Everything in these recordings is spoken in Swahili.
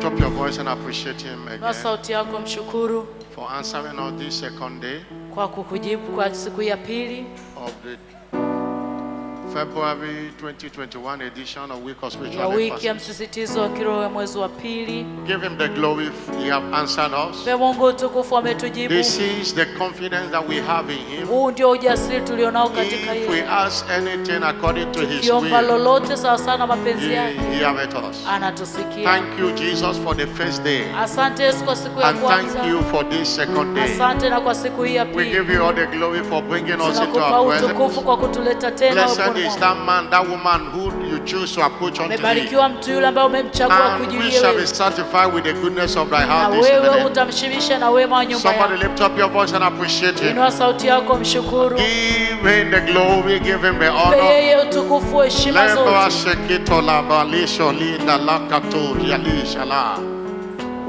up your voice and appreciate him again sauti yako mshukuru for answering on this second day kwa kukujibu kwa siku ya pili of the February 2021 edition of Week of Spiritual ya wiki ya Emphasis. msisitizo wa kiroho ya mwezi wa pili. Give him the glory he have answered us. Pe Mungu utukufu ametujibu. This is the confidence that we have in him. Huu ndio ujasiri tulionao katika If we yeye. ask anything according to his Tukiomba will, lolote sawa sana mapenzi yake, he have us. anatusikia. Thank you, Jesus, for the first day. Asante Yesu kwa siku ya And kwanza. thank you for this second day. Asante na kwa siku hii ya We pili. give you all the glory for bringing us into Tunakupa our utukufu presence. kwa kutuleta tena Blessed uponi is mwako. that man, that woman who you choose to approach unto thee. Amebarikiwa mtu yule ambaye umemchagua And we kujilia shall be wewe. satisfied with the goodness of thy Na heart this wewe evening. utamshibisha na wema wa nyumba Somebody yako. lift up your voice and appreciate him. Inua sauti yako mshukuru. Give him the glory, give him the Mpe honor. yeye utukufu, heshima Lebra zote. shekito la balisho linda lakato yalisha la.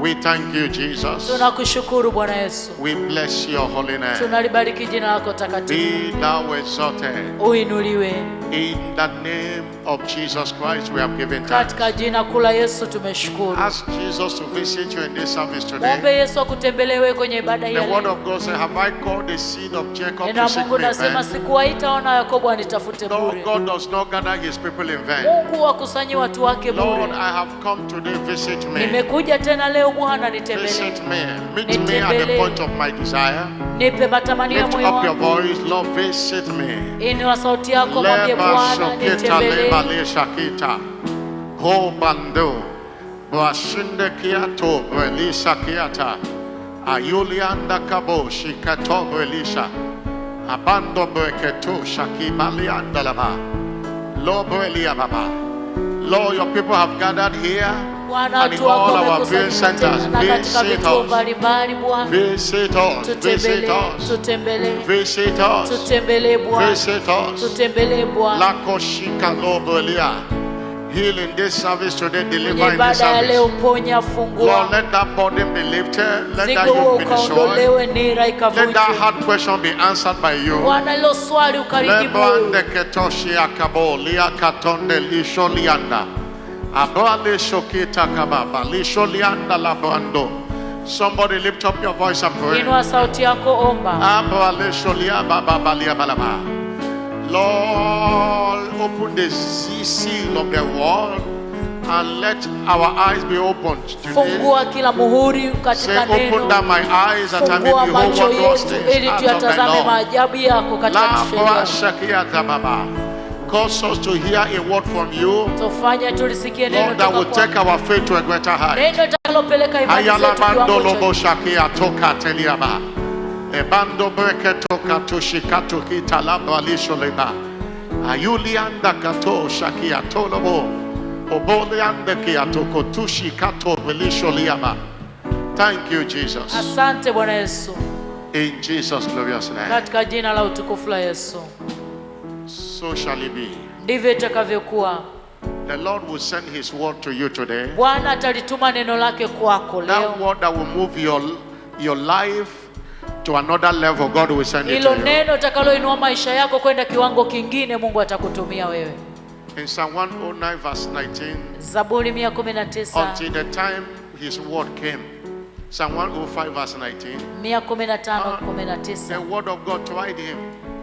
We thank you, Jesus. Tunakushukuru Bwana Yesu. We bless your holy name. Tunalibariki jina lako takatifu. Be thou exalted. Uinuliwe. In the name of Jesus Christ, we have given thanks. Katika jina kula Yesu tumeshukuru. Ask Jesus to visit you in this service today. Mwombe Yesu akutembelee kwenye ibada hii. The word of God says, have I called the seed of Jacob Neno to seek Mungu me in nasema vain? sikuwaita wana Yakobo anitafute No, bure. God does not gather his people in vain. Mungu wakusanyi watu wake Lord, bure. I have come today, visit me. Nimekuja tena leo Bwana nitembelee. Visit me. Meet me at the point of my desire. Nipe matamanio ya Lift moyo up your wangu. voice, Lord, visit me. Inua sauti yako mwambie Leba Bwana shokita nitembelee. leba le shakita. Ho bando. Bwashinde kiato bwelisa kiata. Ayulianda kabo shikato bwelisha. Abando bweketo shakibalianda laba. Lo bwelia baba. Lord, your people have gathered here. Bwana And in watu wako all our wamekusanyika viewing centers, tena katika visit vituo us. mbalimbali Bwana. Visit us, visit Tutembelee, us, tutembelee. visit us, Tutembelee Bwana. visit us. Tutembelee Bwana. Lakoshika lobelia. Heal in this service today, deliver Kwenye in this ibada ya leo service. ponya, Lord, fungua. let that burden be lifted, let that Mzigo huo yoke be destroyed, ukaondolewe, nira let ikavunjwe. that hard question be answered by you. Bwana, hilo swali ukalijibu wewe. Lebande ketoshi akabo lia katonde lisho lianda. Abale shokita kababa lisho lianda labando. Somebody lift up your voice and pray. Inua sauti yako, omba. Abale sholia baba lia balaba. Lord, open the seal of the world and let our eyes be opened today. Fungua kila muhuri Say, katika open neno. down my eyes that I may Fungua behold macho wondrous yetu things ili out of thy tuyatazame law. maajabu yako katika La sheria. shakia tababa. Cause us to hear a word from you, Tufanye tulisikie neno Lord, that will toka take kwako. our faith to a greater height. Neno itakalopeleka imani zetu Ayala bando kiwango lobo cha shakia toka teliaba. Ebando breke toka tushikato kitalaba lisho leba. Ayulianda kato shakia tolobo. Obolianda kia toko tushikato belisho liaba. Thank you, Jesus. Asante Bwana Yesu. In Jesus' glorious name. Katika jina la utukufu la Yesu. So shall it be. Ndivyo itakavyokuwa. The Lord will send his word to you today. Bwana atalituma neno lake kwako That leo. word that will move your life to another level, God will send it Hilo to you. neno takaloinua maisha yako kwenda kiwango kingine, Mungu atakutumia wewe. In Psalm 109 verse 19, Zaburi 119, until the time his word came. Psalm 105 verse 19, 115:19. the word of God tried him.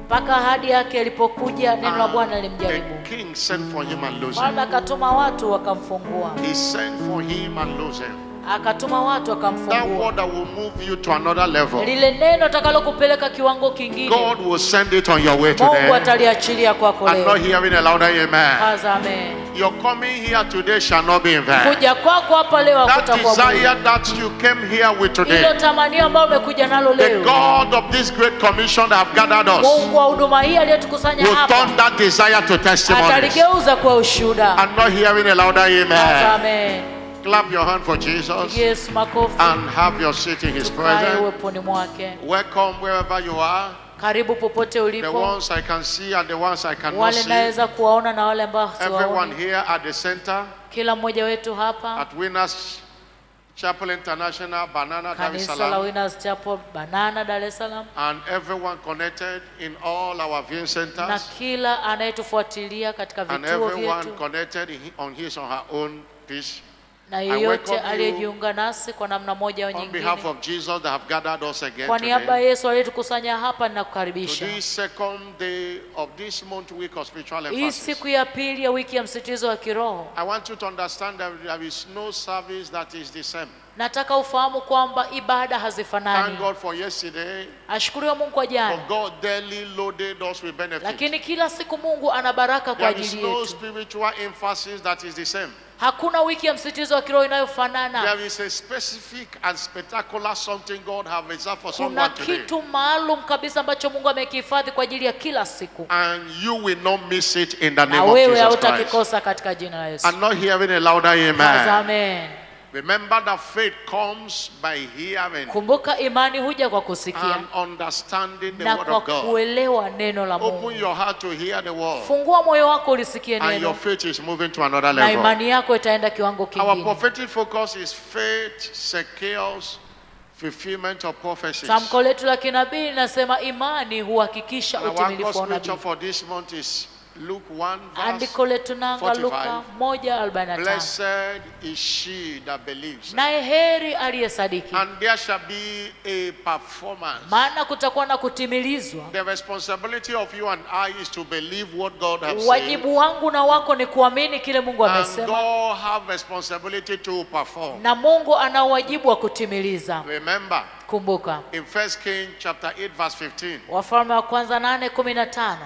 Mpaka ahadi yake ilipokuja, neno la Bwana lilimjaribu. The king sent for him and lose him. Bwana akatuma watu wakamfungua. He sent for him and lose him. Akatuma watu That wakamfungua. word that will move you to another level, Lile neno takalokupeleka kiwango kingine, God will send it on your way Mungu today. ataliachilia kwako I'm not leo. hearing a louder amen. Amen. Your coming here today shall not be in vain. Kuja kwako hapa leo That hakutakuwa bure. desire that you came here with Hilo today, tamanio ambalo umekuja nalo the leo, God of this great commission that have gathered us Mungu wa huduma hii aliyetukusanya will hapa turn that desire to testimonies. ataligeuza kwa ushuhuda. I'm not hearing a louder amen. Amen. Clap your hand for Jesus Yesu makofi. and have your seat in his Tukae presence. uweponi mwake. Welcome wherever you are. Karibu popote The ulipo. ones I can see and the ones I cannot Wale see. naweza kuwaona na wale ambao Everyone siwaoni. here at the center Kila mmoja wetu hapa at Winners Chapel International, Banana, Dar es kanisa la Salaam, Winners Chapel Banana, Dar es Salaam, and everyone connected in all our viewing na centers, kila anayetufuatilia katika and vituo everone vyetu, connected on his or her own dish. Na I yeyote welcome you aliyejiunga nasi kwa namna moja au on nyingine, behalf of Jesus that have gathered us again kwa niaba ya today. Yesu aliyetukusanya hapa, ninakukaribisha To this second day of this month week of spiritual hii emphasis. siku ya pili ya wiki ya msitizo wa kiroho. I want you to understand that there is no service that is the same. Nataka ufahamu kwamba ibada Thank hazifanani. God for yesterday. Ashukuriwe Mungu kwa jana, For God daily loaded us with benefits. lakini kila siku Mungu ana baraka kwa There is ajili no yetu. spiritual emphasis that is the same. Hakuna wiki ya msitizo wa kiroho inayofanana. There is a specific and spectacular something God have reserved for Kuna someone today. kitu maalum kabisa ambacho Mungu amekihifadhi kwa ajili ya kila siku, And you will not miss it in the na name of wewe Jesus Christ. hautakikosa katika jina la Yesu. I'm not hearing a louder amen. Amen. Remember that faith comes by hearing Kumbuka, imani huja kwa kusikia and understanding the na word kwa of God. kuelewa neno la Open Mungu. your heart to hear the word, Fungua moyo wako ulisikie and your neno, faith is moving to another na level. imani yako itaenda kiwango Our kingine. prophetic focus is faith secures fulfillment of prophecies. Tamko letu la kinabii linasema imani huhakikisha And our utimilifu wa scripture unabii. for this month is Luke 1 verse Andiko letu nanga 45. Luka 1:45. Blessed is she that believes, Naye heri aliyesadiki, and there shall be a performance. maana kutakuwa na kutimilizwa. The responsibility of you and I is to believe what God has said, Wajibu wangu na wako ni kuamini kile Mungu and amesema, God have responsibility to perform. na Mungu ana wajibu wa kutimiliza. Remember, Kumbuka in 1 Kings chapter 8 verse 15, Wafalme wa kwanza 8:15,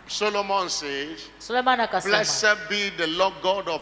Solomon says, Sulemani akasema, blessed be the Lord God of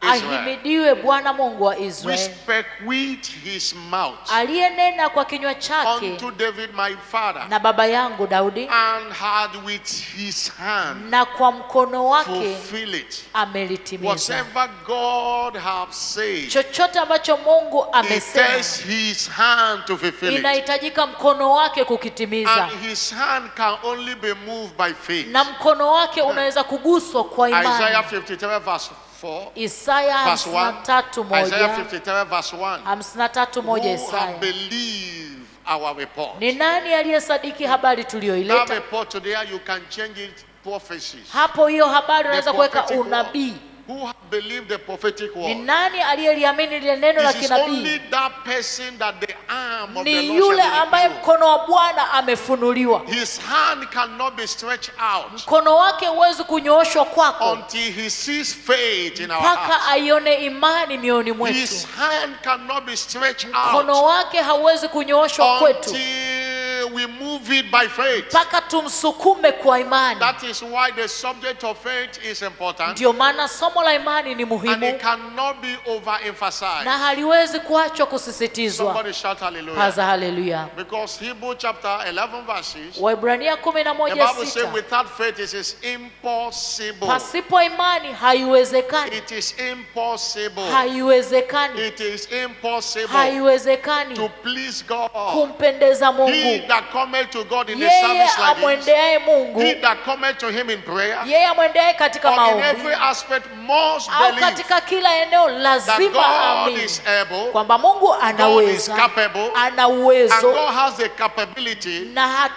Israel, ahimidiwe Bwana Mungu wa which Israeli, spake with his mouth aliyenena kwa kinywa chake unto David my father, na baba yangu Daudi, and had with his hand na kwa mkono wake fulfill it. amelitimiza. Whatever God have said, Chochote ambacho Mungu it amesema takes his hand to fulfill it. inahitajika mkono wake kukitimiza, And his hand can only be moved by faith. na mkono wake unaweza kuguswa kwa Isaiah imani. 53 verse 4, Isaya verse 1. 53:1, Isaiah 53 verse 1. 53:1 Who have Isaya. believed our report. Ni nani aliyesadiki habari That tuliyoileta? report today, you can change it prophecies. Hapo hiyo habari The unaweza kuweka prophetic word. unabii. Who have believed the prophetic Ni word. nani aliyeliamini lile neno la It is only kinabii? that person that the arm of the Ni Lord yule shall be ambaye revealed. mkono wa Bwana amefunuliwa. His hand cannot be stretched out Mkono wake huwezi kunyooshwa kwako until he sees faith in our mpaka hearts. aione imani mioyoni mwetu. His hand cannot be stretched Mkono out wake hauwezi kunyooshwa kwetu until we move it by faith. mpaka tumsukume kwa imani. That is why the subject of faith is important, Ndio maana somo la imani ni and muhimu it cannot be overemphasized. na haliwezi kuachwa kusisitizwa. Somebody shout hallelujah. Haza haleluya. Because Hebrew chapter 11 verses, Waibrania the Bible says 11:6, without faith it is impossible. pasipo imani haiwezekani. It is impossible. Haiwezekani. It is impossible to Haiwezekani please God. kumpendeza He Mungu. that cometh to God in a Yeye service like this, amwendeaye Mungu, he that cometh to him in prayer, yeye amwendeaye katika or in maombi every aspect must au believe katika kila eneo that lazima God aamini is able, kwamba Mungu God is anaweza, capable, ana and uwezo, God has the capability na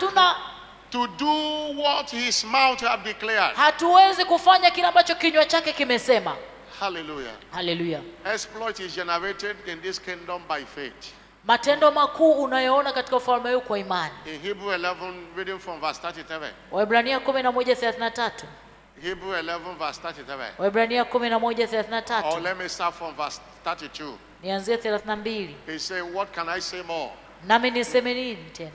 to do what his mouth have declared. hatuwezi kufanya kile ambacho kinywa chake kimesema. Hallelujah. Haleluya. Exploit is generated in this kingdom by faith. Matendo makuu unayoona katika ufalme huu kwa imani. In Hebrew 11, reading from verse 37. Waibrania 11:33. Hebrew 11 verse 37. Waibrania Or 11:33. let me start from verse 32. Nianzie 32. He said, what can I say more? Nami niseme nini tena?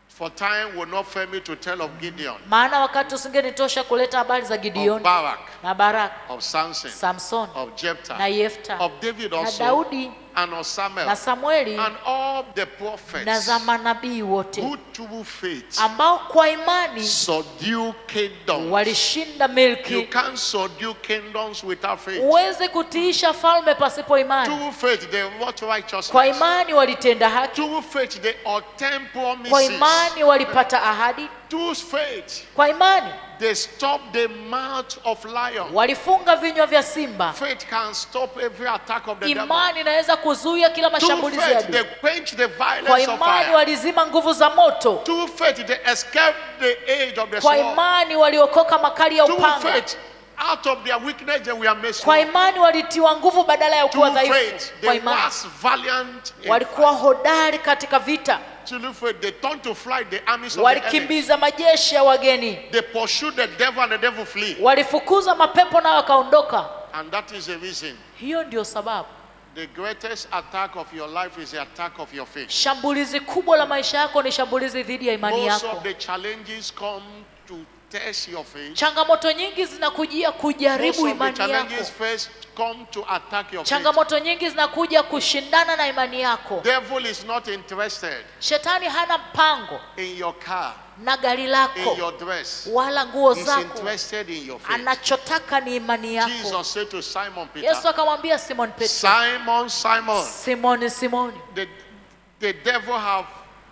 For time will not fail me to tell of Gideon, Maana wakati usingenitosha kuleta habari za of Gideoni Barak, na Baraka, of Samson, Samson of Jephthah, na Yefta of David na also, Daudi and of Samuel, na Samueli and all the na prophets za manabii wote who through faith ambao kwa imani subdue kingdoms. walishinda You milki. can't subdue kingdoms without faith. Huwezi kutiisha falme pasipo imani. Through faith they wrought Kwa righteousness. imani walitenda haki, Through faith they obtained kwa promises. imani walipata ahadi, Through faith kwa imani they stopped the mouth of lions. walifunga vinywa vya simba. Faith can stop every attack of the devil. Imani inaweza kuzuia kila Through mashambulizi ya faith they adui. quench the Kwa violence of imani fire. walizima nguvu za moto. Through faith they escaped the age of the Kwa sword. imani waliokoka makali ya Through upanga. faith Out of their weakness they were made Kwa strong. imani walitiwa nguvu badala ya kuwa Through dhaifu. faith, Kwa they imani was valiant in walikuwa fight. hodari katika vita, Through faith, they turned to fly the armies of the enemy. walikimbiza majeshi ya wageni, They pursued the devil and the devil flee. walifukuza mapepo nao wakaondoka. And that is the reason. Hiyo ndio sababu The greatest attack of your life is the attack of your faith. shambulizi kubwa la maisha yako ni shambulizi dhidi ya imani Most yako. of the challenges come to test your faith. Changamoto nyingi zinakujia Most kujaribu of the imani challenges yako. first come to attack your faith. Changamoto nyingi zinakuja kushindana na imani yako. Devil is not interested Shetani hana mpango in your car, na gari in lako your dress. wala nguo He's zako. interested in your faith. Anachotaka ni imani yako. Jesus said to Simon Yesu Peter, akamwambia Simon Petro, Simon, Simon, Simoni, Simoni, the devil have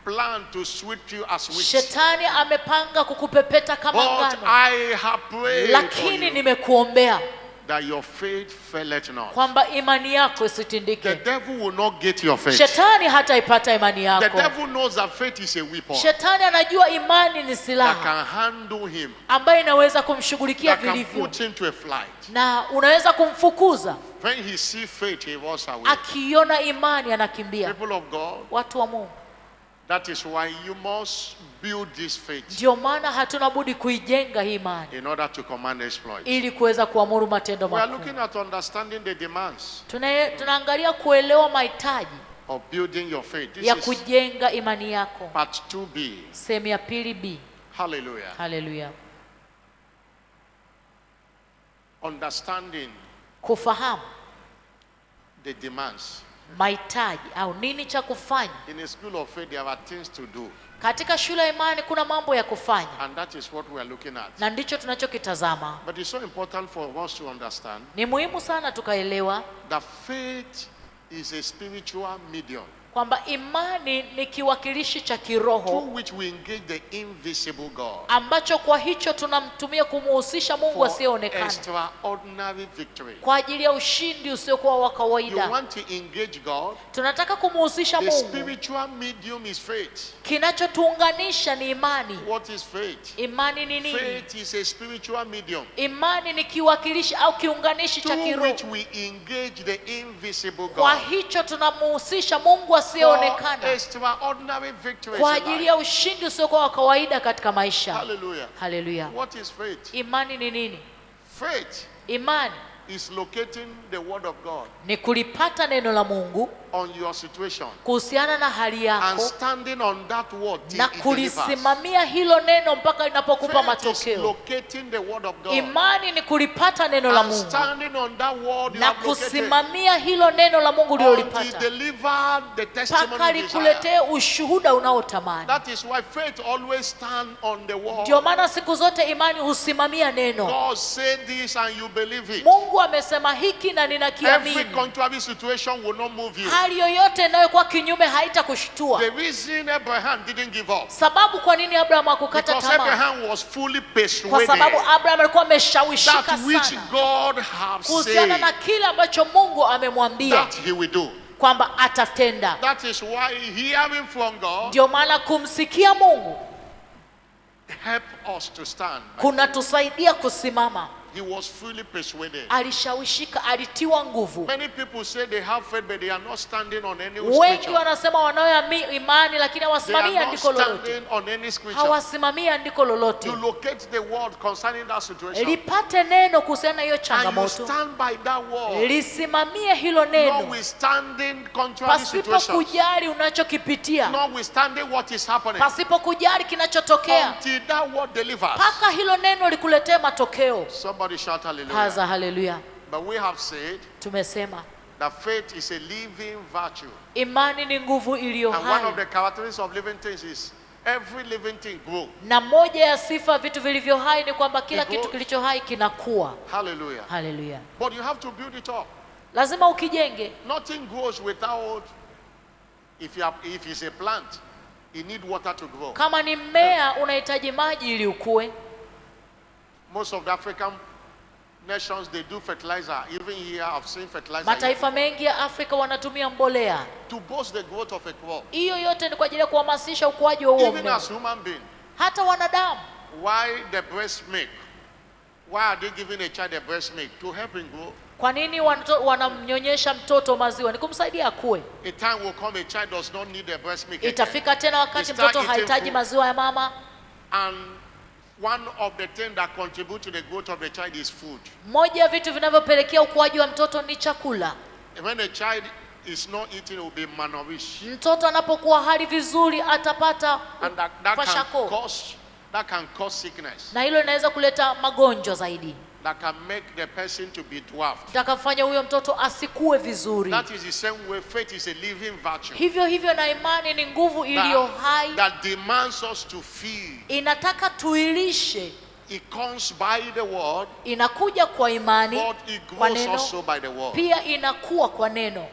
planned to sweep you as wheat. Shetani amepanga kukupepeta kama But ngano, I have prayed for lakini you nimekuombea that your faith faileth not. kwamba imani yako The isitindike. devil will not get your faith. Shetani hataipata imani The yako. devil knows that faith is a weapon Shetani anajua imani ni that silaha can handle him, ambayo inaweza kumshughulikia that can vilivyo put him to a flight. na unaweza kumfukuza. When he sees faith, he runs away. Akiona imani anakimbia. People of God, Watu wa Mungu, that is why you must build this faith ndio maana hatuna budi kuijenga hii imani in order to command exploit. ili kuweza kuamuru matendo We are makuu. looking at understanding the demands Tunaangalia kuelewa mahitaji of building your faith. ya This is kujenga imani yako. part 2B. Sehemu ya pili B. Hallelujah. Haleluya. Understanding Kufahamu the demands. mahitaji au nini cha kufanya. In a school of faith, there are things to do, Katika shule ya imani kuna mambo ya kufanya and that is what we are looking at. na ndicho tunachokitazama. But it's so important for us to understand Ni muhimu sana tukaelewa that faith is a spiritual medium kwamba imani ni kiwakilishi cha kiroho through which we engage the invisible God ambacho kwa hicho tunamtumia kumuhusisha Mungu for asiyeonekana extraordinary victory. kwa ajili ya ushindi usiokuwa wa You kawaida. want to engage God? Tunataka kumuhusisha The Mungu. spiritual medium is faith. Kinachotuunganisha ni imani. What is faith? Imani ni nini? Faith is a spiritual medium Imani ni kiwakilishi au kiunganishi cha through kiroho. which we engage the invisible Kwa God hicho tunamuhusisha Mungu for asiyeonekana extraordinary victory kwa in ajili life. ya ushindi usiokuwa wa kawaida katika maisha. Hallelujah. Haleluya. What is faith? Imani ni nini? Faith Imani is locating the word of God ni kulipata neno la Mungu on your situation kuhusiana na hali and yako standing on that word till na it delivers. kulisimamia hilo neno mpaka linapokupa Faith is matokeo. locating the word of God Imani ni kulipata neno la and Mungu standing on that word you na have located kusimamia hilo neno la Mungu until ulilolipata deliver the mpaka testimony you desire. likuletee ushuhuda unaotamani. That is why faith always stand on the word. Ndio maana siku zote imani husimamia neno. God said this and you believe it. Mungu amesema hiki na Every ninakiamini. contrary situation will not move you. Hali yoyote inayokuwa kinyume haitakushtua. The reason Abraham didn't give up, Sababu kwa nini Abraham hakukata because tamaa? Abraham was fully Kwa persuaded sababu Abraham alikuwa ameshawishika that which sana God has kuhusiana na said kile ambacho Mungu amemwambia that he will do. kwamba atatenda. That is why hearing from God Ndio maana kumsikia Mungu help us to stand. kunatusaidia kusimama. He was fully persuaded. Alishawishika, alitiwa nguvu. Many people say they have faith, but they are not standing on any Wengi scripture. wanasema wanayo imani lakini They are hawasimamii not andiko lolote. standing on any scripture. Hawasimamii andiko lolote. You locate the word concerning that situation, Lipate neno kuhusiana na hiyo and you changamoto. stand by that word, Lisimamie hilo neno notwithstanding contrary pasipo situations, kujali unachokipitia, notwithstanding what is happening, pasipo kujali kinachotokea, until that word delivers. mpaka hilo neno likuletee matokeo. Somebody shout hallelujah. Haza, haleluya. But we have said Tumesema that faith is a living virtue. imani ni nguvu iliyo And one of hai, the characteristics of living things is every living thing grows. na moja ya sifa vitu vilivyo hai ni kwamba kila It grows. kitu kilicho hai kinakuwa. Hallelujah. Haleluya. But you have to build it up. Lazima ukijenge. Nothing grows without, if it's a plant, it needs water to grow. Kama ni mmea unahitaji maji ili ukue. Most of the African nations, they do fertilizer. Even here, I've seen fertilizer Mataifa mengi ya Afrika wanatumia mbolea. to boost the growth of a crop. Hiyo yote ni kwa ajili ya kuhamasisha ukuaji wa huo Even mmea. as human being, Hata wanadamu, why the breast milk, Why are they giving a child a breast milk? To help him grow. Kwa nini wanamnyonyesha mtoto maziwa? Ni kumsaidia akue. A time will come, a child does not need a breast milk. Itafika tena wakati mtoto hahitaji maziwa ya mama. And one of the things that contribute to the growth of the child is food. Moja ya vitu vinavyopelekea ukuaji wa mtoto ni chakula. When a child is not eating, it will be malnourished. Mtoto anapokuwa hali vizuri atapata kwashako. That can cause sickness. Na hilo linaweza kuleta magonjwa zaidi. That can make the person to be dwarfed. Takafanya huyo mtoto asikue vizuri. That is the same way faith is a living virtue. Hivyo na imani ni nguvu iliyo hai. That demands us to feed. Inataka tuilishe. It comes by the word. Inakuja kwa imani. But it grows also by the word. Pia inakuwa kwa neno.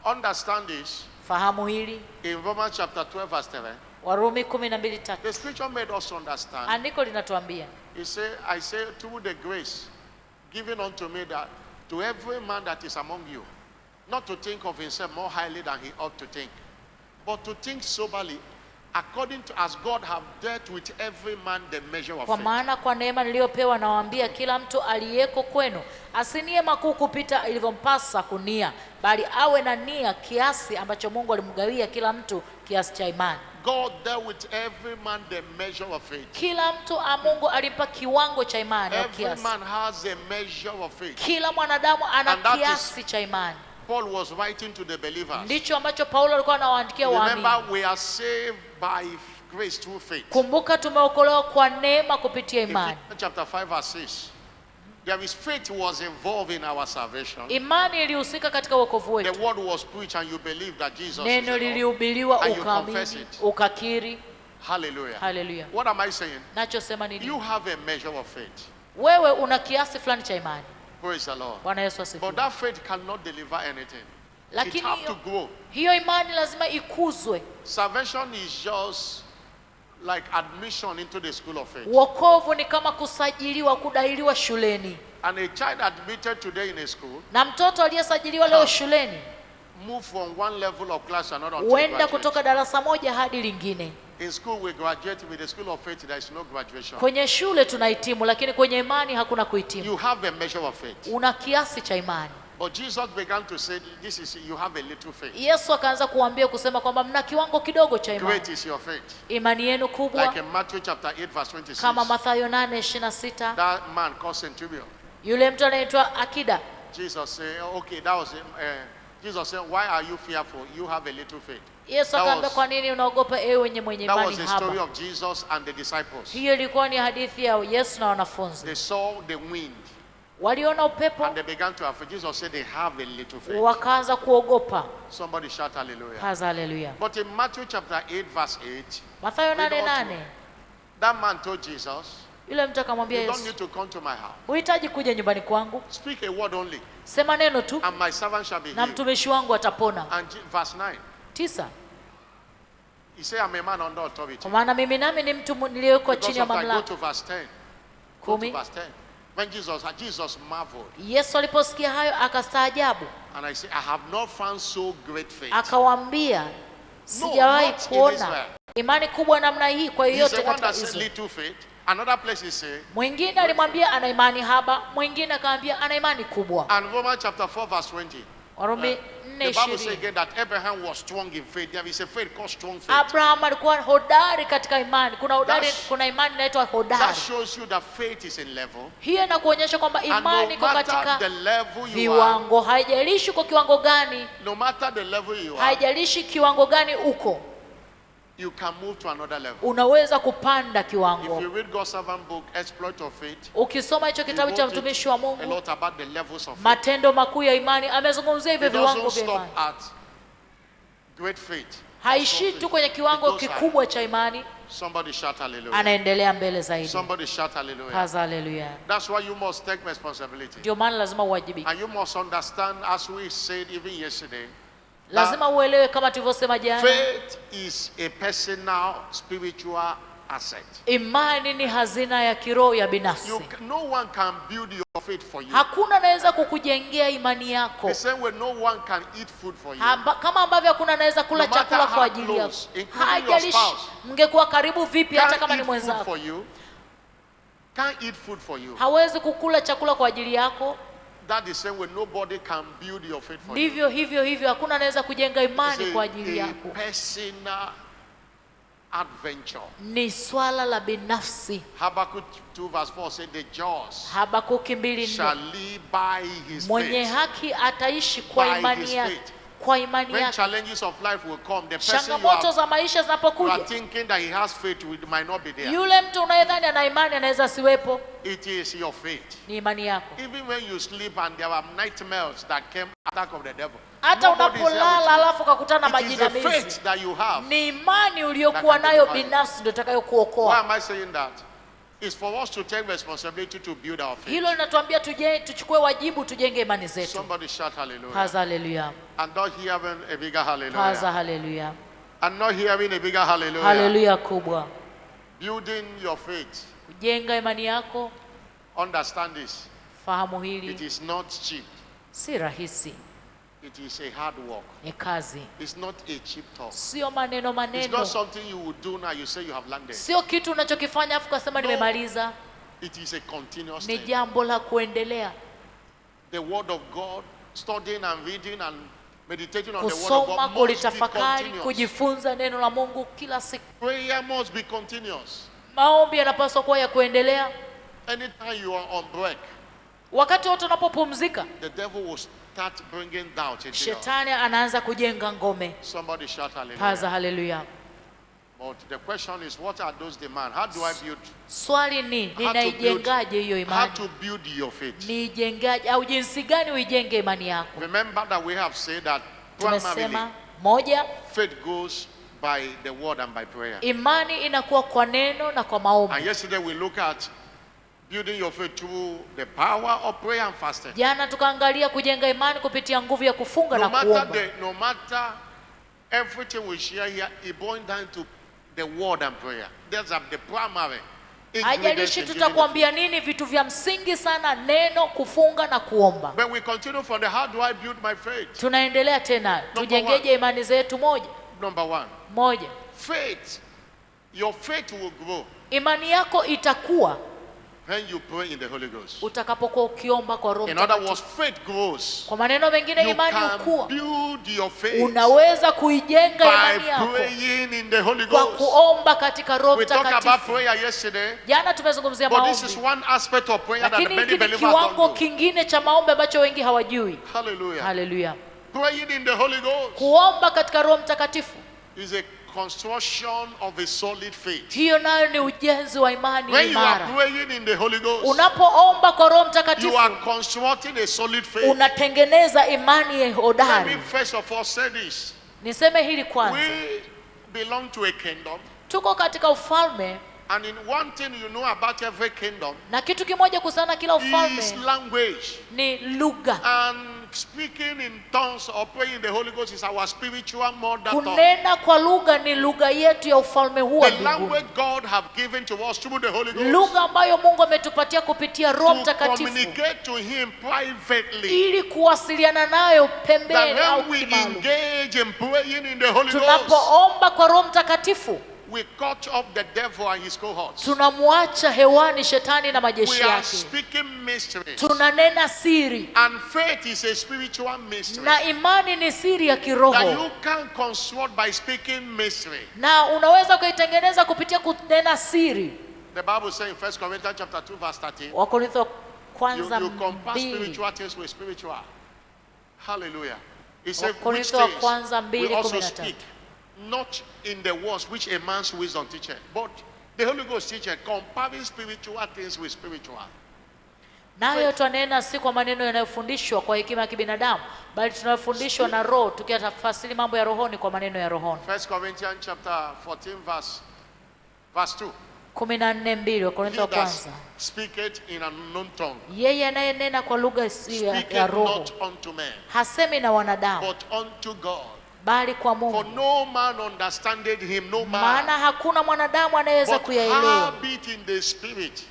Understand this. Fahamu hili. In Romans chapter 12 verse 7. Warumi 12:3. The scripture made us understand. Andiko linatuambia. He said, I say through the grace given unto me, that to every man that is among you, not to think of himself more highly than he ought to think, but to think soberly, according to as God have dealt with every man the measure of Kwa faith. maana kwa neema niliyopewa nawaambia kila mtu aliyeko kwenu asinie makuu kupita ilivyompasa kunia, bali awe na nia kiasi ambacho Mungu alimgawia kila mtu kiasi cha imani. God dealt with every man the measure of faith. Kila mtu Mungu alimpa kiwango cha imani au Every kiasi. man has a measure of faith. Kila mwanadamu ana And that kiasi cha imani. Paul was writing to the believers. Ndicho ambacho Paulo alikuwa anawaandikia waamini. Remember, we are saved by grace through faith. Kumbuka tumeokolewa kwa neema kupitia imani. Ephesians chapter 5 verse 6. There is faith was involved in our salvation. Imani ilihusika katika wokovu wetu. The word was preached and you believe that Jesus is the Neno Lord. lilihubiriwa And you ukaamini, confess it. ukakiri. Hallelujah. Hallelujah. What am I saying? Nachosema nini? You have a measure of faith. Wewe una kiasi fulani cha imani. Praise the Lord. Bwana Yesu asifiwe. But that faith cannot deliver anything. It Lakini have to grow. hiyo imani lazima ikuzwe. Salvation is just like admission into the school of faith. Wokovu ni kama kusajiliwa, kudahiliwa shuleni. And a child admitted today in a school Na mtoto aliyesajiliwa leo shuleni move from one level of class to another. huenda kutoka darasa moja hadi lingine. In school we graduate, with the school of faith there is no graduation. Kwenye shule tunahitimu, lakini kwenye imani hakuna kuhitimu. You have a measure of faith. Una kiasi cha imani. But Jesus began to say, this is, you have a little faith. Yesu akaanza kuambia kusema kwamba mna kiwango kidogo cha imani. Great is your faith. Imani yenu kubwa. Like in Matthew chapter 8 verse 26. Kama Mathayo 8:26. That man called Centurion. Yule mtu anaitwa Akida. Jesus said, okay, that was Jesus said, why are you fearful? You have a little faith. Yesu akaambia, kwa nini unaogopa ewe mwenye That was imani the story haba? of Jesus and the disciples. Hiyo ilikuwa ni hadithi ya Yesu na wanafunzi. They saw the wind Waliona upepo and they began to have faith. Jesus said they have a little faith. wakaanza kuogopa. Somebody shout hallelujah. Kaza haleluya. But in Matthew chapter 8 verse 8, Mathayo we don't 8:8. that man told Jesus, Yule mtu akamwambia you don't Yesu, need to come to my house. huhitaji kuja nyumbani kwangu. Speak a word only, Sema neno tu and my servant shall be na healed. mtumishi wangu atapona. And verse 9, 9. he said, I'm a man under authority. Kwa maana mimi nami ni mtu niliyewekwa Because chini ya of that, go mamlaka. to verse 10. Go to 10. verse 10. When Jesus marveled, Yesu aliposikia hayo akastaajabu. and I say, I have not found so great faith. Akawaambia, sijawahi not in kuona Israel. imani kubwa namna hii kwa He's yoyote the one katika that said Israeli. little faith. Another place he said, Mwingine alimwambia ana imani haba, mwingine akamwambia ana imani kubwa. and Romans chapter 4 verse 20. Warumi The Bible says 4:20. again that Abraham was strong in faith. There is a faith called strong faith. Abraham alikuwa hodari katika imani. That's- Kuna imani inaitwa That hodari. shows you that faith is in level. Hiyo inakuonyesha kwamba And no imani iko matter katika the level you are, viwango. Haijalishi kwa kiwango gani, no matter the level you are, haijalishi kiwango gani uko, you can move to another level. unaweza kupanda If kiwango. you read God's servant book, Exploit of Faith, Ukisoma hicho he kitabu cha wrote mtumishi wa a Mungu, lot about the levels of faith. matendo makuu ya imani, amezungumzia hivyo It viwango doesn't vya stop imani. at great faith. Haishii tu kwenye kiwango It goes kikubwa cha imani, Somebody shout hallelujah. anaendelea mbele zaidi. Somebody shout hallelujah. Kaza haleluya. That's why you must take responsibility. Ndio maana lazima uwajibike. And you must understand, as we said even yesterday, Lazima uelewe kama tulivyosema jana, faith is a personal spiritual asset. imani ni hazina ya kiroho ya binafsi. No one can build your faith for you. Hakuna anaweza kukujengea imani yako. The same way no one can eat food for you. Kama ambavyo hakuna anaweza kula No matter chakula kwa how ajili yako. close, including your Haijalishi spouse, mngekuwa karibu vipi, hata Can't kama ni eat food mwenzako, for you. can't eat food for you. hawezi kukula chakula kwa ajili yako, That is saying when nobody can build your faith for you. ndivyo hivyo hakuna anaweza kujenga imani kwa ajili It's yako. a personal adventure. Ni swala la binafsi. Habakkuk 2 verse 4 said the just Habakuki 2:4, shall live by his mwenye faith. haki ataishi kwa By imani his yake, faith. kwa imani When yake. challenges of life will come, the person you Changamoto are za maisha zinapokuja, thinking that he has faith with might not be there. yule mtu unayedhani ana imani anaweza asiwepo. It is your faith. Ni imani yako. Even when you sleep and there are nightmares that came attack of the devil. Hata Nobody is there with unapolala alafu ukakutana na you. It is the faith majinamizi, that you have. ni imani uliyokuwa That can nayo deliver you. binafsi ndio Why itakayokuokoa. am I saying that? It's for us to take responsibility to build our faith. Hilo linatuambia tuchukue wajibu, tujenge imani zetu. Somebody shout hallelujah. Paza haleluya. I'm not hearing a bigger Paza hallelujah. haleluya. I'm not hearing a bigger hallelujah. Haleluya kubwa. Building your faith. Kujenga imani yako, Understand this. fahamu It hili, is not cheap. si rahisi, It is a hard work. ni kazi, It's not a cheap talk. sio maneno It's maneno, not something you will do now. You say you have landed. sio kitu unachokifanya afu kasema No. nimemaliza. It is a continuous Ni thing. jambo la kuendelea, The word of God, studying and reading and meditating on the word of kusoma, God must be kulitafakari, continuous. kujifunza neno la Mungu kila siku. Prayer must be continuous. Maombi yanapaswa kuwa ya kuendelea. Anytime you are on break, Wakati wote unapopumzika, the devil will start bringing doubt into you. shetani anaanza kujenga ngome. Somebody shout Paza hallelujah. haleluya. But the question is, what are those demands? How do I build? Swali ni How to build, ninaijengaje hiyo how imani? to build your faith? Niijengaje au jinsi gani uijenge imani yako? Remember that we have said that primarily Tumesema moja, faith goes by the word and by prayer. imani inakuwa kwa neno na kwa maombi. And yesterday we looked at building your faith through the power of prayer and fasting. Jana tukaangalia kujenga imani kupitia nguvu ya kufunga na kuomba. No matter everything we share here, it boils down to the word and prayer. That's the primary ingredients Haijalishi in building the faith. tutakwambia nini, vitu vya msingi sana, neno, kufunga na kuomba. But we continue from the how do I build my faith? Tunaendelea tena, tujengeje imani zetu? Number one, Moja, faith. Your faith will grow imani yako itakuwa when you pray in the Holy Ghost. utakapokuwa ukiomba kwa Roho In other Mtakatifu. words, faith grows. Kwa maneno mengine, You imani can hukua. build your faith Unaweza kuijenga by imani yako praying in the Holy kwa Ghost. kuomba katika Roho We talked about Mtakatifu. prayer yesterday, Jana tumezungumzia but this is maombi, one aspect of prayer that lakini many hiki ni believers kiwango don't do. kingine cha maombi ambacho wengi hawajui. Hallelujah. Haleluya! Praying in the Holy Ghost Kuomba katika Roho Mtakatifu, is a construction of a solid faith. hiyo nayo ni ujenzi wa imani When you are imara. praying in the Holy Ghost, Unapoomba kwa Roho you Mtakatifu, are constructing a solid faith. unatengeneza imani Let me hodari. first of all say this. Niseme hili kwanza, We belong to a kingdom, tuko katika ufalme, and in one thing you know about every kingdom na kitu kimoja kusana kila is ufalme language. ni lugha. And speaking in tongues or praying in the Holy Ghost is our spiritual mother tongue. Kunena kwa lugha ni lugha yetu ya ufalme huu wa The mbinguni, language God have given to us through the Holy Ghost lugha ambayo Mungu ametupatia kupitia Roho to Mtakatifu communicate to Him privately. ili kuwasiliana nayo That pembeni au when we kimaalum. engage in praying in the Holy Ghost, Tunapoomba kwa Roho Mtakatifu, we cut off the devil and his cohorts. tunamwacha hewani shetani na majeshi We are yake, speaking mysteries. tunanena siri, And faith is a spiritual mystery na imani ni siri ya that kiroho, you can construct by speaking mystery. na unaweza kuitengeneza kupitia kunena siri. The Bible says in 1 Corinthians chapter 2 verse 13, Wakorintho wa kwanza you compare 2, spiritual things with spiritual. Hallelujah. It says which Wakorintho wa things kwanza we also 2:13. speak, not in the words which a man's wisdom teacheth, but the Holy Ghost teacheth, comparing spiritual things with spiritual. Nayo twanena si kwa maneno yanayofundishwa kwa hekima ya kibinadamu, bali tunayofundishwa na Roho, tukiyatafasiri mambo ya rohoni kwa maneno ya rohoni. 1 Corinthians chapter 14 verse 2. 14:2 Wakorintho wa He that kwanza. speaketh in an unknown tongue, Yeye anayenena kwa lugha isiyo ya speaketh roho not unto men, hasemi na wanadamu, but unto God. bali kwa For Mungu, no man understandeth him, no man. maana hakuna mwanadamu anayeweza But kuyaelewa, habit in the spirit,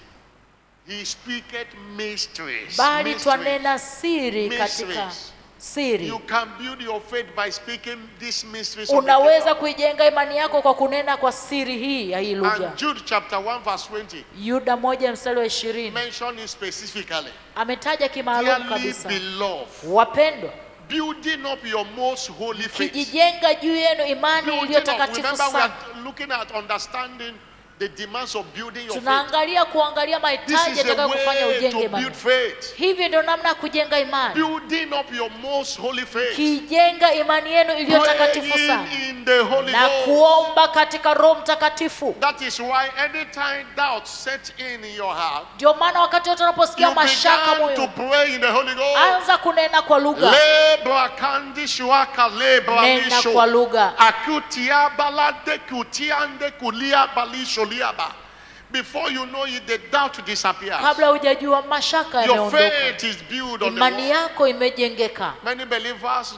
he speaketh mysteries. bali Mysteries. twanena siri katika Mysteries. siri. You can build your faith by speaking these mysteries of the Unaweza kingdom. kuijenga imani yako kwa kunena kwa siri hii ya hii lugha. And Jude chapter 1 verse 20 Yuda 1:20 mention it specifically. ametaja kimaalum Dearly kabisa. beloved, Wapendwa, building up your most holy faith. kijijenga juu yenu imani iliyo Building up. takatifu Remember, we sana. are looking at understanding the demands of building your faith. Tunaangalia kuangalia This mahitaji is the yatakayo kufanya way ujenge to imani. build faith. Hivi ndio namna ya kujenga imani. Building up your most holy faith. Kijenga imani yenu iliyo takatifu sana Praying in the Holy na Ghost. kuomba katika Roho Mtakatifu. That is why anytime doubt sets in your heart, Ndio maana wakati wote unaposikia you mashaka began to moyo, pray in the Holy Ghost. anza kunena kwa lugha. Lebra kandi shuaka lebra Nena lisho. kwa lugha. Akutia balade kutiande kulia balisho liaba. Before you know it, the doubt disappears. Kabla hujajua mashaka Your yameondoka. faith is built on the Imani word. yako imejengeka. Many believers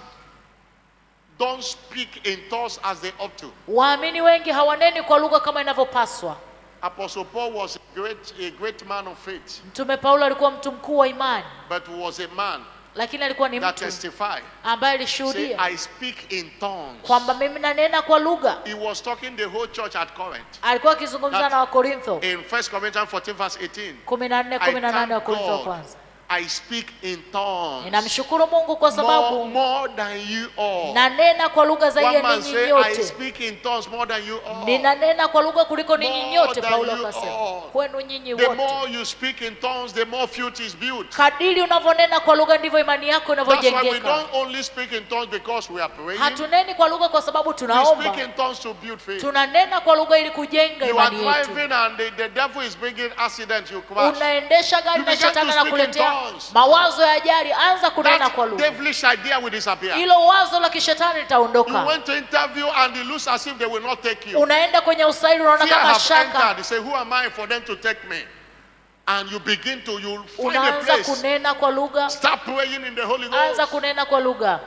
don't speak in tongues as they ought to. Waamini wengi hawaneni kwa lugha kama inavyopaswa. Apostle Paul was a great man of faith, Mtume Paulo alikuwa mtu mkuu wa imani, but was a man lakini alikuwa ni that mtu testified. ambaye Say, alishuhudia I speak in tongues. kwamba mimi nanena kwa lugha. He was talking the whole church at Corinth. Alikuwa akizungumza That- na Wakorintho In 1 Corinthians 14 verse 18, 14:18 Wakorintho wa God kwanza. I speak in tongues Ninamshukuru Mungu kwa sababu more than you all. nanena kwa lugha zaidi One ya man ninyi say, I nyote. speak in tongues more than you all. Ninanena kwa lugha kuliko ninyi More nyote, than Paulo you akasema. all. Kwenu nyinyi The wote. more you speak in tongues, the more faith is built. Kadiri unavyonena kwa lugha ndivyo imani yako That's why we inavyojengeka. don't only speak in tongues because we are praying. Hatuneni kwa lugha kwa sababu We speak tunaomba. in tongues to build faith. Tunanena kwa lugha ili kujenga You are imani yetu. driving and the devil is bringing accident, you crash. Unaendesha gari You na began to shetani speak in anakuletea tongues. mawazo ya ajali, anza kunena kwa That lugha. devilish idea will disappear. Hilo wazo la kishetani You litaondoka. went to interview and it looks as if they will not take you. Unaenda kwenye usaili unaona Fear kama have shaka, entered. They say, who am I for them to take me? And you begin to, you find a unaanza place. kunena kwa lugha, Start praying in the Holy anza Ghost. kunena kwa lugha.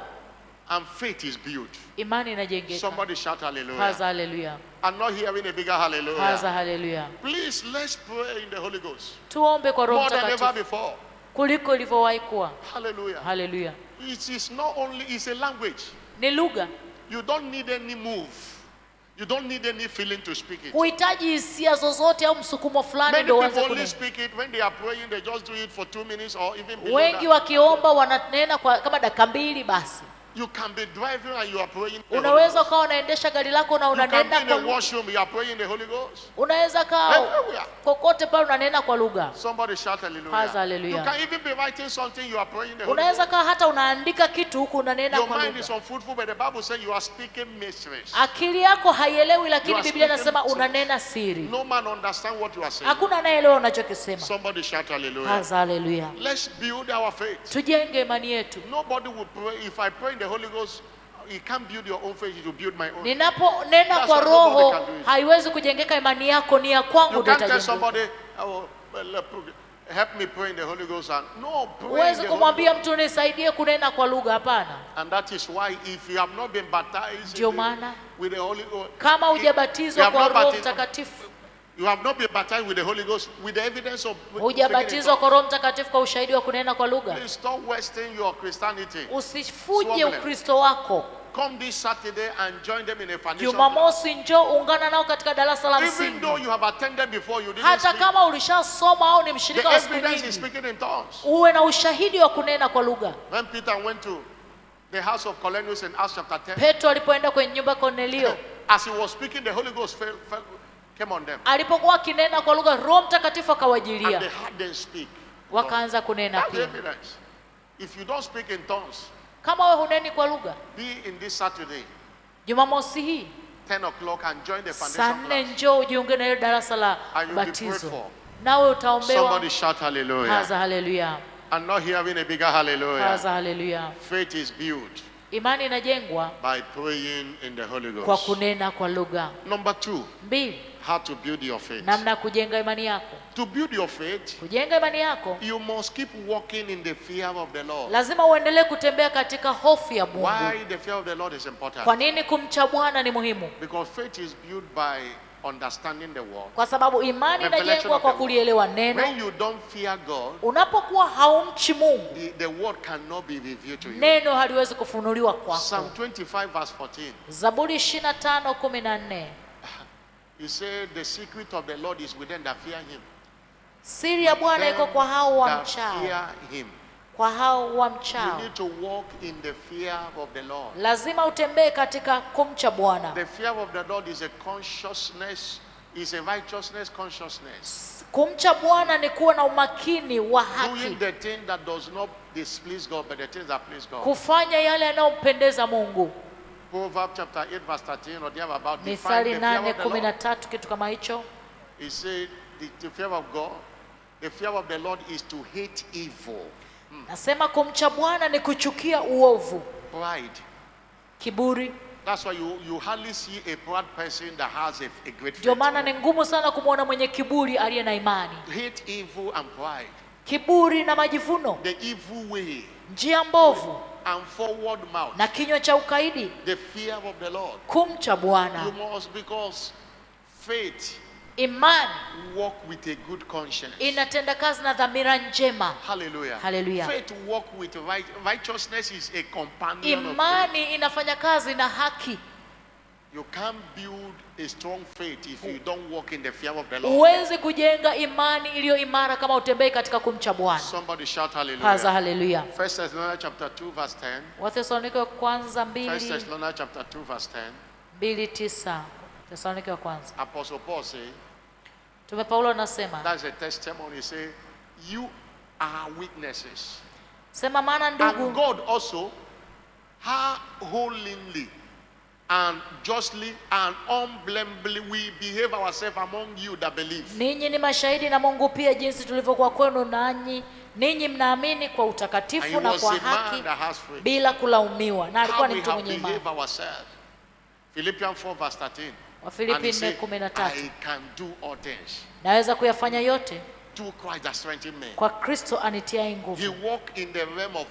And faith is built. Imani inajengeka. Somebody shout hallelujah. Haza haleluya. I'm not hearing a bigger hallelujah. Haza haleluya. Please, let's pray in the Holy Ghost. Tuombe kwa Roho More than ever Mtakatifu before. kuliko ilivyowahi kuwa. Hallelujah. Haleluya. It is not only, it's a language. Ni lugha. You don't need any move. You don't need any feeling to speak it. Huhitaji hisia zozote au msukumo fulani Many ndio people uanze only kunena. speak it when they are praying, they just do it for 2 minutes or even below Wengi that. wakiomba wananena kwa kama dakika mbili basi. You can be driving and you are praying in the Holy Unaweza Ghost. ukawa unaendesha gari lako na You can be unanena in kwa the lugha. washroom, you are praying in the Holy Ghost. Unaweza kaa Everywhere. kokote pale unanena kwa lugha. Somebody shout Haza hallelujah. hallelujah. You can even be writing something, you are praying in the Holy Unaweza Ghost. kaa hata unaandika kitu huku unanena Your kwa mind is lugha. unfruitful, but the Bible says you are speaking mysteries. Akili yako haielewi, You lakini are Biblia speaking inasema mysteries. unanena siri. No man understand what you are saying. Hakuna anayeelewa unachokisema. Somebody shout hallelujah. Haza haleluya. Let's build our faith. Tujenge imani yetu. Nobody will pray. If I pray in the Holy Ghost, you can't build your own faith, you build my own. Ninaponena That's kwa why nobody roho can do it. haiwezi kujengeka, imani yako ni ya kwangu You ndio can't tell itajengeka. somebody, oh, well, help me pray in the Holy Ghost. And no, pray in Huwezi the Holy kumwambia Ghost. mtu nisaidie kunena kwa lugha, hapana. And that is why if you have not been baptized Ndio maana with the Holy Ghost, kama you hujabatizwa have kwa not Roho baptized- Mtakatifu, you have not been baptized with the Holy Ghost with the evidence of hujabatizwa kwa Roho Mtakatifu kwa ushahidi wa kunena kwa lugha, Please stop wasting your Christianity. usifuje Swabele. Ukristo wako. Come this Saturday and join them in a foundation class. Jumamosi njoo ungana nao katika darasa la Even msingi. though you have attended before, you didn't Hata speak. kama ulishasoma au ni The mshirika wa siku evidence is nyingi, speaking in tongues. uwe na ushahidi wa kunena kwa lugha. When Peter went to the house of Cornelius in Acts chapter 10, Petro alipoenda kwenye nyumba ya Kornelio, as he was speaking, the Holy Ghost came on them. alipokuwa akinena kwa lugha, Roho Mtakatifu And they akawajilia, heard them speak. wakaanza kunena That's the pia. evidence. If you don't speak in tongues, Kama wewe huneni kwa lugha, be in this Saturday, Jumamosi hii 10 o'clock, and join the saa foundation 4 class. njoo ujiunge na ile darasa la And you'll be prayed batizo, for. nawe utaombewa. Somebody shout hallelujah. Haza haleluya. I'm not hearing a bigger hallelujah. Haza haleluya. Faith is built Imani inajengwa by praying in the Holy kwa Ghost. kunena kwa lugha. Number 2, 2, how to build your faith. namna ya kujenga imani yako. To build your faith, Kujenga imani yako, you must keep walking in the fear of the Lord. lazima uendelee kutembea katika hofu ya Mungu. Why the fear of the Lord is important? Kwa nini kumcha Bwana ni muhimu? Because faith is built by understanding the word. Kwa sababu imani Revelation inajengwa of kwa the word. kulielewa neno. When you don't fear God, Unapokuwa haumchi Mungu, the word cannot be revealed to you. neno haliwezi kufunuliwa kwako. Psalm 25 verse 14. Zaburi 25:14. You say the secret of the Lord is within that fear him. Siri ya Bwana iko kwa hao That wamchao. fear him. Kwa hao You wamchao. need to walk in the fear of the Lord. Lazima utembee katika kumcha Bwana. The fear of the Lord is a consciousness, is a righteousness consciousness. Kumcha Bwana ni kuwa na umakini wa Doing haki, the thing that does not displease God, but the things that please God. kufanya yale yanayompendeza Mungu. Proverbs chapter 8 verse 13 or there about define Mithali the fear of the Lord. 8:13 kitu kama hicho. He said the fear of God, the fear of the Lord is to hate evil, Nasema kumcha Bwana ni kuchukia uovu, pride. kiburi. That's why you hardly see a proud person that has a great Ndio faith. maana ni ngumu sana kumwona mwenye kiburi aliye na imani. Hate evil and pride, Kiburi na majivuno, the evil way njia mbovu and forward mouth. na kinywa cha ukaidi. The fear of the Lord. Kumcha You Bwana, must, because faith imani walk with a good conscience. inatenda kazi na dhamira njema. Hallelujah. Hallelujah. Faith walk with righteousness is a companion of faith. Imani inafanya kazi na haki. You can't build a strong faith if you don't walk in the fear of the Lord. Huwezi kujenga imani iliyo imara kama utembei katika kumcha Bwana. Somebody shout Paza hallelujah. haleluya. 1 Thessalonians chapter 2 verse 10. Wathesalonike wa kwanza 1 Thessalonians chapter 2 verse 10. 2:9. Wathesalonike wa kwanza. Apostle Paul say, Tume Paulo anasema, that's a testimony, say, you are witnesses. sema maana And ndugu, God also, how holily and justly and unblameably we behave ourselves among you that believe. ninyi ni mashahidi na Mungu pia jinsi tulivyokuwa kwenu, nanyi ninyi mnaamini kwa And he utakatifu na was kwa a man haki that has faith. bila kulaumiwa, na How alikuwa ni we mtu have mwenye imani. behaved ourselves. Philippians 4 verse 13. Wafilipi And he said, 4:13. I can do all things Naweza kuyafanya yote through Christ that strengthens me. kwa Kristo anitiaye He nguvu. walked in the realm of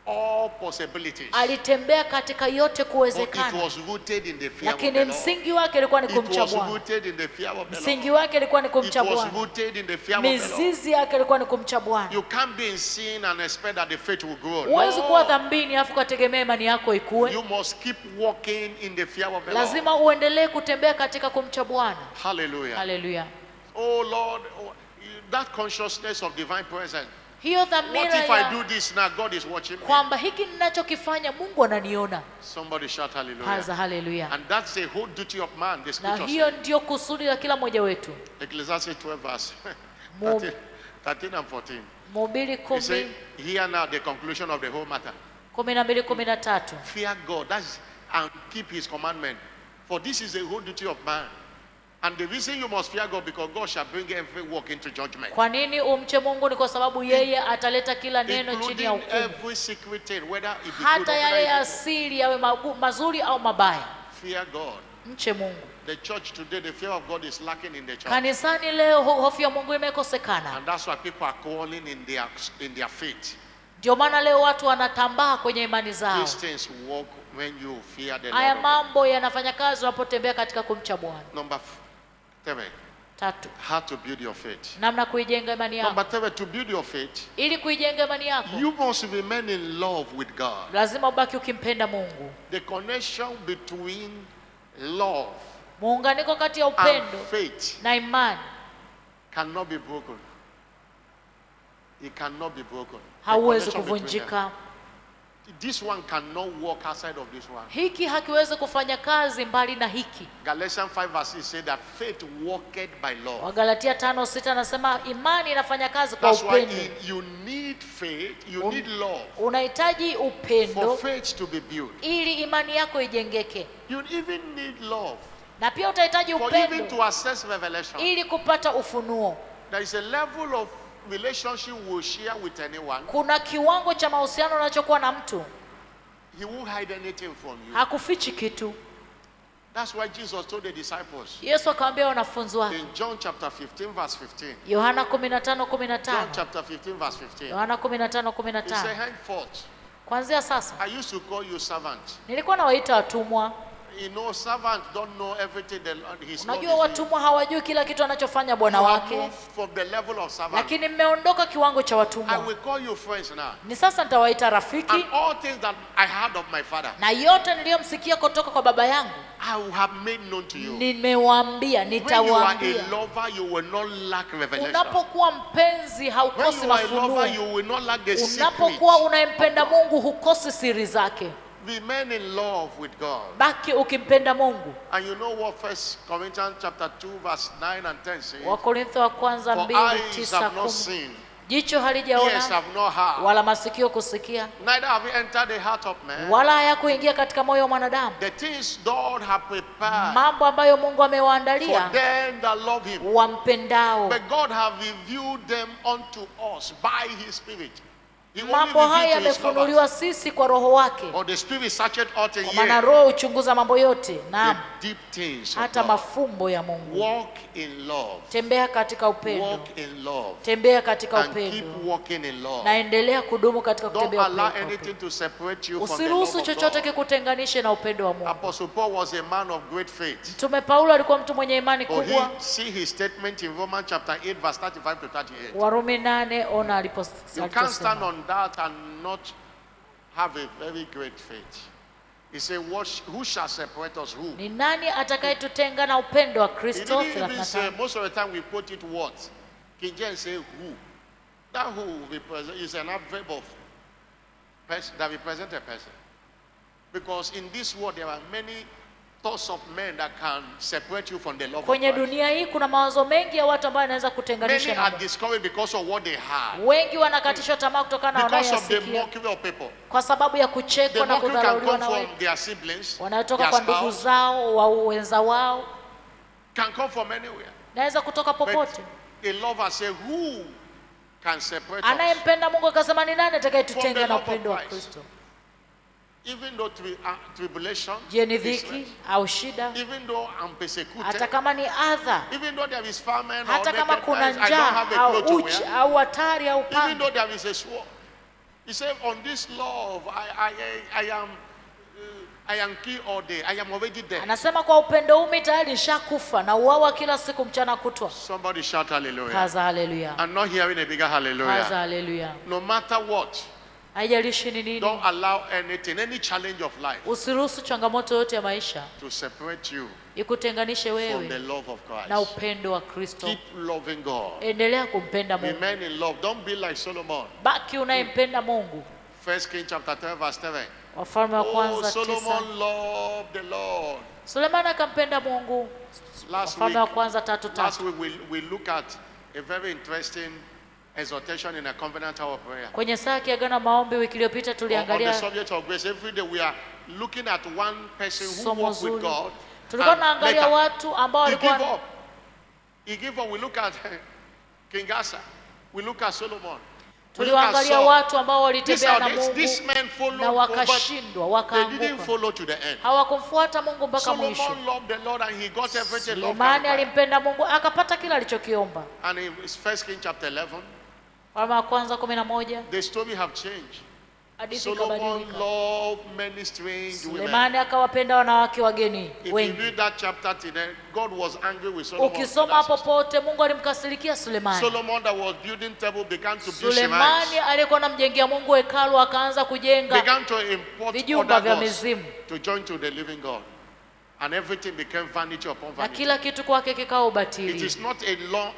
all possibilities. Alitembea katika yote But it kuwezekana, was rooted in the fear of the lakini Lord. msingi wake ilikuwa ni It kumcha was Bwana. rooted in the fear of the Msingi Lord. wake ilikuwa ni It kumcha was Bwana. rooted in the fear of the Lord. Mizizi yake ilikuwa ni kumcha Bwana. You can't be in sin and expect that the faith will grow. Huwezi kuwa No. dhambini afu kategemea imani yako ikue. You must keep walking in the fear of the Lord. Lazima uendelee kutembea katika kumcha Bwana. Hallelujah. Haleluya. Oh Lord, that consciousness of divine presence. Hiyo What dhamira if I ya do this now? God is watching me. kwamba hiki ninachokifanya Mungu ananiona. Somebody shout hallelujah. Paza haleluya. And that's the whole duty of man. The Na scripture hiyo says. ndio kusudi la kila mmoja wetu. Ecclesiastes 12 verse Mo- 13 and 14. Mhubiri He said, 10, here now the conclusion of the whole matter. 12, 13. Fear God, that's, and keep his commandment. For this is the whole duty of man. And the reason you must fear God, because God shall bring every work into judgment. Kwa nini umche Mungu? Ni kwa sababu yeye ataleta kila neno chini Including ya hukumu, every secret thing, whether it be good or hata yale ya whether asili yawe mazuri au mabaya. it be. Fear God. Mche Mungu. The church today, the fear of God is lacking in the church. Kanisani leo hofu ya Mungu imekosekana. And that's why people are crawling in their faith. Ndio maana leo watu wanatambaa kwenye imani zao. These things work when you fear the Haya Lord. mambo yanafanya kazi unapotembea katika kumcha Bwana. Number 3, 3, how to build your faith. namna kuijenga imani yako. Number 3, to build your faith, Ili kuijenga imani yako, you must remain in love with God. lazima ubaki ukimpenda Mungu. The connection between love Muunganiko kati ya and upendo faith na imani cannot be broken. It cannot be broken. The hauwezi connection between them. kuvunjika. This one cannot walk outside of this one. Hiki hakiwezi kufanya kazi mbali na hiki. Galatians 5 verse 6 said that faith walketh by love. Wagalatia 5:6 anasema imani inafanya kazi kwa That's why upendo. you need faith, you need love Unahitaji for upendo faith to be built. ili imani yako ijengeke, You even need love na pia utahitaji for even upendo to access revelation. ili kupata ufunuo. There is a level of relationship we'll share with anyone. Kuna kiwango cha mahusiano unachokuwa na mtu, He won't hide anything from you. hakufichi kitu. That's why Jesus told the disciples Yesu akawaambia wanafunzi wake, in John chapter 15 verse 15. Yohana John 15:15. chapter 15 verse 15. Yohana He said, 15:15. henceforth, Kuanzia sasa I used to call you servant. nilikuwa nawaita watumwa, You know, servants don't know everything his Lord Unajua is watumwa hawajui kila kitu anachofanya bwana doing. You have wake, moved from the level of servant. lakini mmeondoka kiwango cha I watumwa. will call you friends now. Ni sasa nitawaita rafiki, And all things that I heard of my father, na yote niliyomsikia kutoka kwa baba yangu I will have made known to you. nimewaambia, When you are nitawaambia. a lover, you will not lack revelation. Unapokuwa mpenzi When haukosi you are a lover, mafunuo. you will not lack the secret. Unapokuwa unayempenda Mungu hukosi siri zake. Remain in love with God. Baki ukimpenda Mungu. And you know what 1 Corinthians chapter 2 verse 9 and 10 says? Wakorintho wa kwanza For 2, eyes 9, have not 10. seen, Jicho ears halijaona have not heard, wala masikio kusikia, neither have it entered the heart of man. wala hayakuingia katika moyo wa mwanadamu The things God has prepared mambo ambayo Mungu for amewaandalia them that love Him. wampendao. But God has revealed them unto us by His Spirit. He only Mambo haya revealed to His yamefunuliwa lovers. sisi kwa Roho wake, For the Spirit searcheth all things, kwa maana yea, Roho huchunguza mambo yote, the naam, deep things of hata God. mafumbo ya Mungu. Walk in love. Tembea katika upendo, Walk in love. tembea katika And keep upendo, walking in love. naendelea kudumu katika Don't kutembea allow katika anything upendo. to separate you from the love Usiruhusu of chochote God. kikutenganishe na upendo wa Mungu. Apostle Paul was a man of great faith. Mtume Paulo alikuwa mtu mwenye imani For he kubwa. see his statement in Romans chapter 8 verse 35 to 38. Warumi 8, ona You can't stand aliposema. on that and not have a very great faith. He said, who shall separate us? Who? Ni nani atakayetutenga na upendo wa He Kristo? didn't even say, 35. most of the time we quote it what? King James say who. That who is an adverb of person that represents a person. Because in this world there are many thoughts of men that can separate you from the love of Kwenye Christ. dunia hii kuna mawazo mengi ya watu ambao yanaweza Many kutenganisha na are Mungu. discouraged because of what they have. Wengi wanakatishwa tamaa kutokana na Because of the wanayosikia, mockery of people. kwa sababu ya The kuchekwa na mockery can kudharauliwa come na from wengi. their siblings, Wanatoka their kwa ndugu spouse, zao, wa wenza wao, can come from anywhere. naweza kutoka But popote. a lover say, who can separate us? Anayempenda Mungu akasema, ni nani atakayetutenga From the na love of upendo wa Christ. Kristo? Even though tribulation, Je, ni distress, dhiki au shida? even though I'm persecuted, Hata kama ni adha, even though there is famine or hata kama nakedness, kuna I don't njaa have a au cloth to uchi wear. au hatari au Even panga, though there is a sword. He said, on this love, I am killed all day. I am already dead. anasema kwa upendo huu mimi tayari nishakufa na uawa kila siku mchana kutwa. Somebody shout hallelujah. Kaza haleluya, I'm not hearing a bigger kaza hallelujah. haleluya. No matter what, Haijalishi ni nini, don't allow anything, any challenge of life usiruhusu changamoto yote ya maisha to separate you ikutenganishe from the wewe love of na Christ. upendo wa Kristo. Keep loving God. Endelea kumpenda Mungu, Remain in love. Don't be like Solomon. baki unayempenda Mungu. 1 Kings chapter 12 verse 7. Wafalme wa Oh, kwanza 9. Solomon loved the Lord. Sulemani akampenda Mungu. Last Wafalme wa week, kwanza 3:3. we look at a very interesting exhortation in a covenant hour of prayer. Kwenye saa ya kiagano maombi wiki iliyopita On the tuliangalia subject of grace, every day we are looking at one person who somo walked with zuri. God. Tulikuwa and tunaangalia later, watu ambao he gave walikuwa up. He gave up. We look at King Asa. We look at Solomon. We look at tuliwaangalia Saul. watu ambao walitembea na These men Mungu followed, na but wakashindwa, they didn't wakaanguka, follow to the end. hawakumfuata Mungu mpaka mwisho. Solomon loved the Lord and he got everything. Love Sulemani can buy. alimpenda Mungu akapata kila alichokiomba. And in 1 Kings chapter 11, Wafalme wa kwanza 11, the story have changed. hadithi Solomon ikabadilika. loved many strange women. Sulemani akawapenda wanawake wageni If you wengi. read that chapter today, God was angry with Solomon. Ukisoma hapo pote, Mungu alimkasirikia Sulemani. Solomon that was building temple began to build Sulemani shrines, aliyekuwa anamjengea Mungu hekalu akaanza kujenga began to import vijumba other vya gods mizimu, to join to the living God. And everything became vanity upon na vanity. kila kitu kwake kikawa It ubatili. is not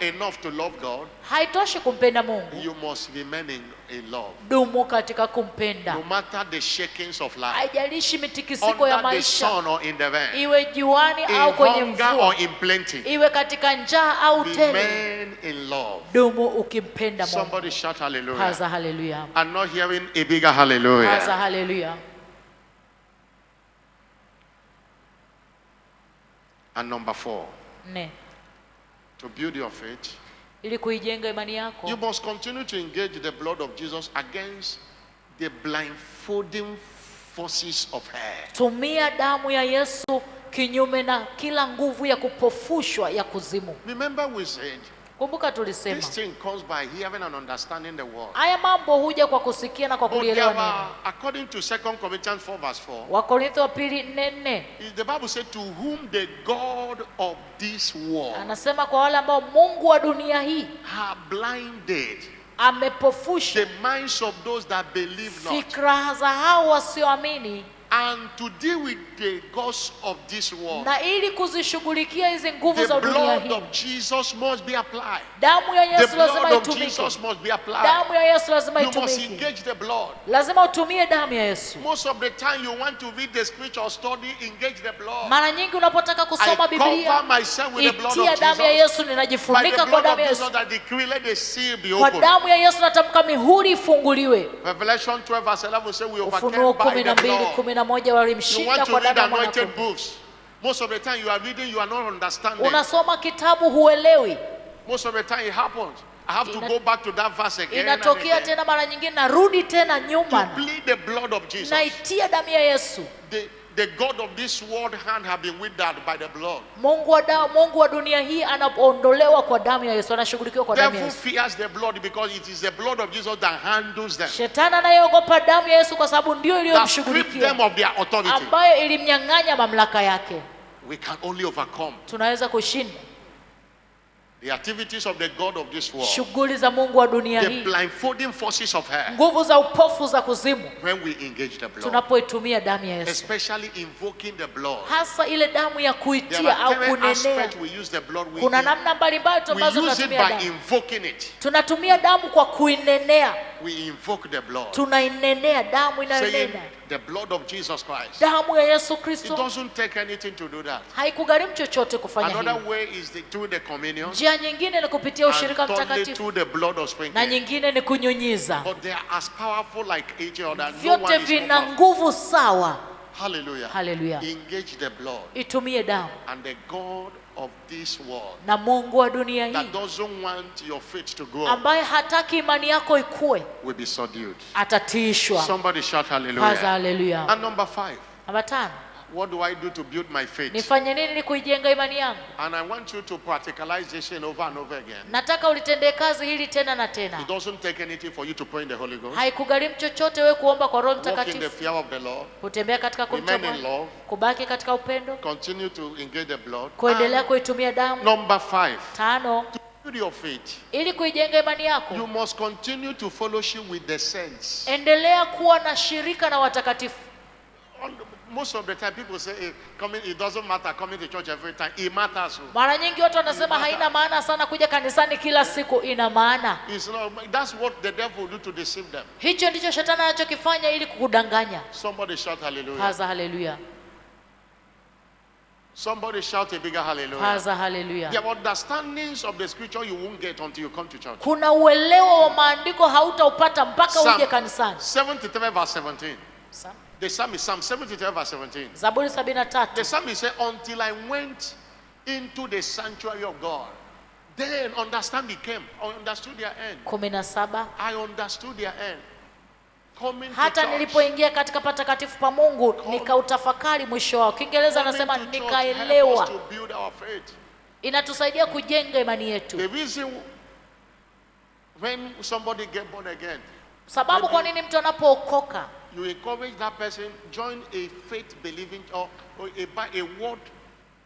enough to love God. Haitoshi kumpenda Mungu, You must remain in love. dumu katika kumpenda. No matter the shakings of life, Haijalishi mitikisiko ya under the maisha, sun or in the rain, iwe juani in au kwenye hunger mvua, or in plenty, iwe katika njaa au tele, remain in love. dumu ukimpenda Mungu. Somebody shout hallelujah. Kaza haleluya, I'm not hearing a bigger hallelujah. kaza haleluya. And number 4, 4, to build your faith, ili kuijenga imani yako you must continue to engage the blood of Jesus against the blindfolding forces of hell. tumia damu ya Yesu kinyume na kila nguvu ya kupofushwa ya kuzimu. Remember we said, Kumbuka tulisema this thing comes by hearing and understanding the word. haya mambo huja kwa kusikia na kwa But there kulielewa were, neno. according to 2 Corinthians 4 verse 4, Wakorintho wa pili 4:4 the Bible said, to whom the God of this world anasema kwa wale ambao Mungu wa dunia hii have blinded amepofusha the minds of those that believe not, fikra za hao wasioamini, and to deal with the gods of this world, na ili kuzishughulikia hizi nguvu the za dunia blood hii, of Jesus must be applied. damu ya The Yesu lazima blood of itumike. Jesus must be applied. Damu ya Yesu lazima You must itumike. engage the blood. Lazima utumie damu ya Yesu. Most of the time you want to read the scripture study, engage the blood. Mara nyingi unapotaka kusoma I Biblia, cover myself with the blood itia of damu ya Jesus. Yesu, By the ninajifunika kwa blood damu of ya Jesus Yesu. that decree, let the seal be Kwa opened. damu ya Yesu natamka mihuri ifunguliwe. Revelation 12 verse 11 say we Ufunuo overcame by the 12:11 blood. You walimshinda want to kwa read damu ya anointed mwanakondoo. books. Most of the time you are reading, you are not understanding. Unasoma kitabu huelewi. Most of the time it happens. I have to go back to that verse again and Inatokea again tena mara nyingine, narudi tena to nyuma, plead the blood of Jesus. naitia damu ya Yesu. The God of this world hand have been withered by the blood. Mungu wa dunia hii anaondolewa kwa damu ya Yesu, anashughulikiwa kwa damu ya Devil Yesu. fears the blood because it is the blood of Jesus that handles them, Shetani anayeogopa damu ya Yesu kwa sababu ndio that strip them iliyomshughulikia, of their authority. ambayo ilimnyang'anya mamlaka yake. We can only overcome Tunaweza kushinda the activities of the God of this world, shughuli za Mungu wa dunia the hii, blindfolding forces of hell, nguvu za upofu za kuzimu, when we engage the blood, tunapoitumia damu ya Yesu, especially invoking the blood. hasa ile damu ya There kuitia au are different kunenea. aspects we use the blood. Kuna namna mbalimbali We ambazo use it tunatumia by damu. invoking it. Tunatumia damu kwa kuinenea, We invoke the blood, tunainenea damu saying inayonena. the blood of Jesus Christ. Damu ya Yesu It Kristo doesn't take anything to do that. haikugharimu chochote kufanya Another hivyo. way is through the communion, Njia nyingine ni kupitia ushirika and thirdly mtakatifu, through the blood of na sprinkling. nyingine ni kunyunyiza. But they are as powerful like each other. No Vyote one is vina more powerful. nguvu sawa. Hallelujah. Haleluya. Engage the blood, Itumie damu, and the God of this world na Mungu wa dunia that hii doesn't want your faith to grow ambaye hataki imani yako ikue, will be subdued. atatiishwa. Somebody shout Paza hallelujah. haleluya. And number 5, Namba 5, what do I do to build my faith? nifanye nini ili kuijenga imani yangu? And I want you to practicalize this thing over and over again. Nataka ulitendee kazi hili tena na It tena. doesn't take anything for you to pray in the Holy Ghost. Haikugharimu chochote wewe kuomba kwa Roho Walk in the Mtakatifu, fear of the Lord. kutembea katika kumcha Remain in Bwana, love. kubaki katika upendo, Continue to engage the blood. kuendelea And kuitumia damu. number 5, 5, to build your faith, ili kuijenga imani you yako, must continue to fellowship with the saints. endelea kuwa na shirika na watakatifu. Most of the time people say, it doesn't matter coming to church every time. It matters. Mara nyingi watu wanasema haina maana sana kuja kanisani kila siku. Ina maana. It's not, that's what the devil do to deceive them. Hicho ndicho shetani anachokifanya ili kukudanganya. Somebody shout hallelujah. Paza haleluya. Somebody shout a bigger hallelujah. Paza haleluya. There are understandings of the scripture you won't get until you come to church. Kuna uelewa wa maandiko hautaupata mpaka uje kanisani. 73 verse 17. The psalmist, Psalm 73 verse 17. Zaburi 73. The psalmist said, until I went into the sanctuary of God, then understanding came. I understood their end. 17. I understood their end. Coming to Hata church. nilipoingia katika patakatifu pa Mungu nikautafakari mwisho wao. Kiingereza anasema Coming to church nikaelewa. help us to build our faith. Inatusaidia kujenga imani yetu. The reason when somebody get born again, Sababu kwa nini mtu anapookoka, you encourage that person join a faith believing or a word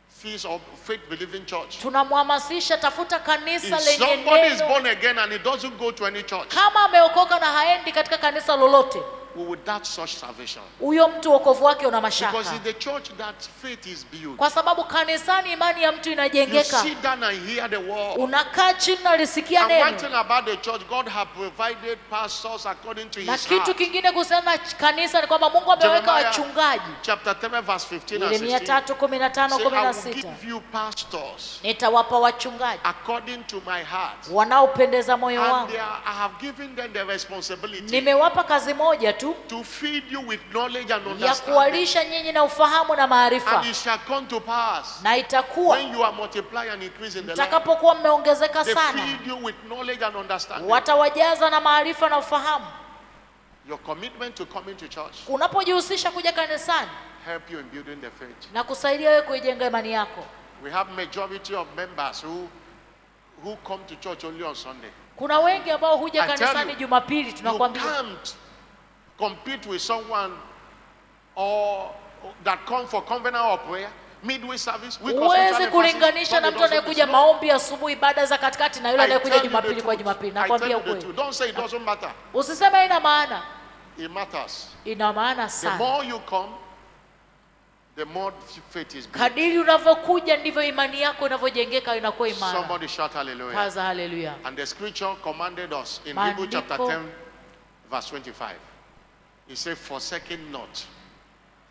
feast of faith believing church. tunamhamasisha tafuta kanisa If lenye somebody is neno. born again and he doesn't go to any church, Kama ameokoka na haendi katika kanisa lolote, we will doubt such salvation. huyo mtu wokovu wake una Because mashaka. in the church that faith is built. Kwa sababu kanisani imani ya mtu You inajengeka. sit down and hear the word. Unakaa chini na ulisikia And one neno. thing about the church, God has provided pastors according to Na his kitu heart. kingine kuhusiana na kanisa ni kwamba Mungu ameweka Jeremiah wachungaji. chapter 3 verse 15 and Yeremia 16. 3:15, Say, I will 16. give you pastors Nitawapa wachungaji according to my heart. wanaopendeza moyo And wangu. I have given them the responsibility Nimewapa kazi moja tu to feed you with knowledge and ya understanding. kuwalisha nyinyi na ufahamu na maarifa. And it shall come to pass Na itakuwa when you are multiplying and increasing the Lord, mtakapokuwa mmeongezeka they sana, feed you with knowledge and understanding. watawajaza na maarifa na ufahamu. Your commitment to coming to church Unapojihusisha kuja kanisani help you in building the faith. na kusaidia wewe kuijenga imani yako. We have majority of members who come to church only on Sunday. Kuna wengi ambao huja I tell kanisani you, Jumapili, You tunakwambia. can't compete with someone or that come for covenant or prayer, midway service. Huwezi kulinganisha na mtu anayekuja maombi asubuhi, ibada za katikati, na yule anayekuja Jumapili kwa Jumapili. Nakwambia ukweli. Don't say it doesn't matter. Usiseme haina maana. It matters. Ina maana The sana. more you come, the more faith is built. Kadiri unavyokuja ndivyo imani yako inavyojengeka, inakuwa imara. Somebody shout hallelujah. Kaza hallelujah. And the scripture commanded us in Hebrew chapter 10 verse 25. He said, forsaking not.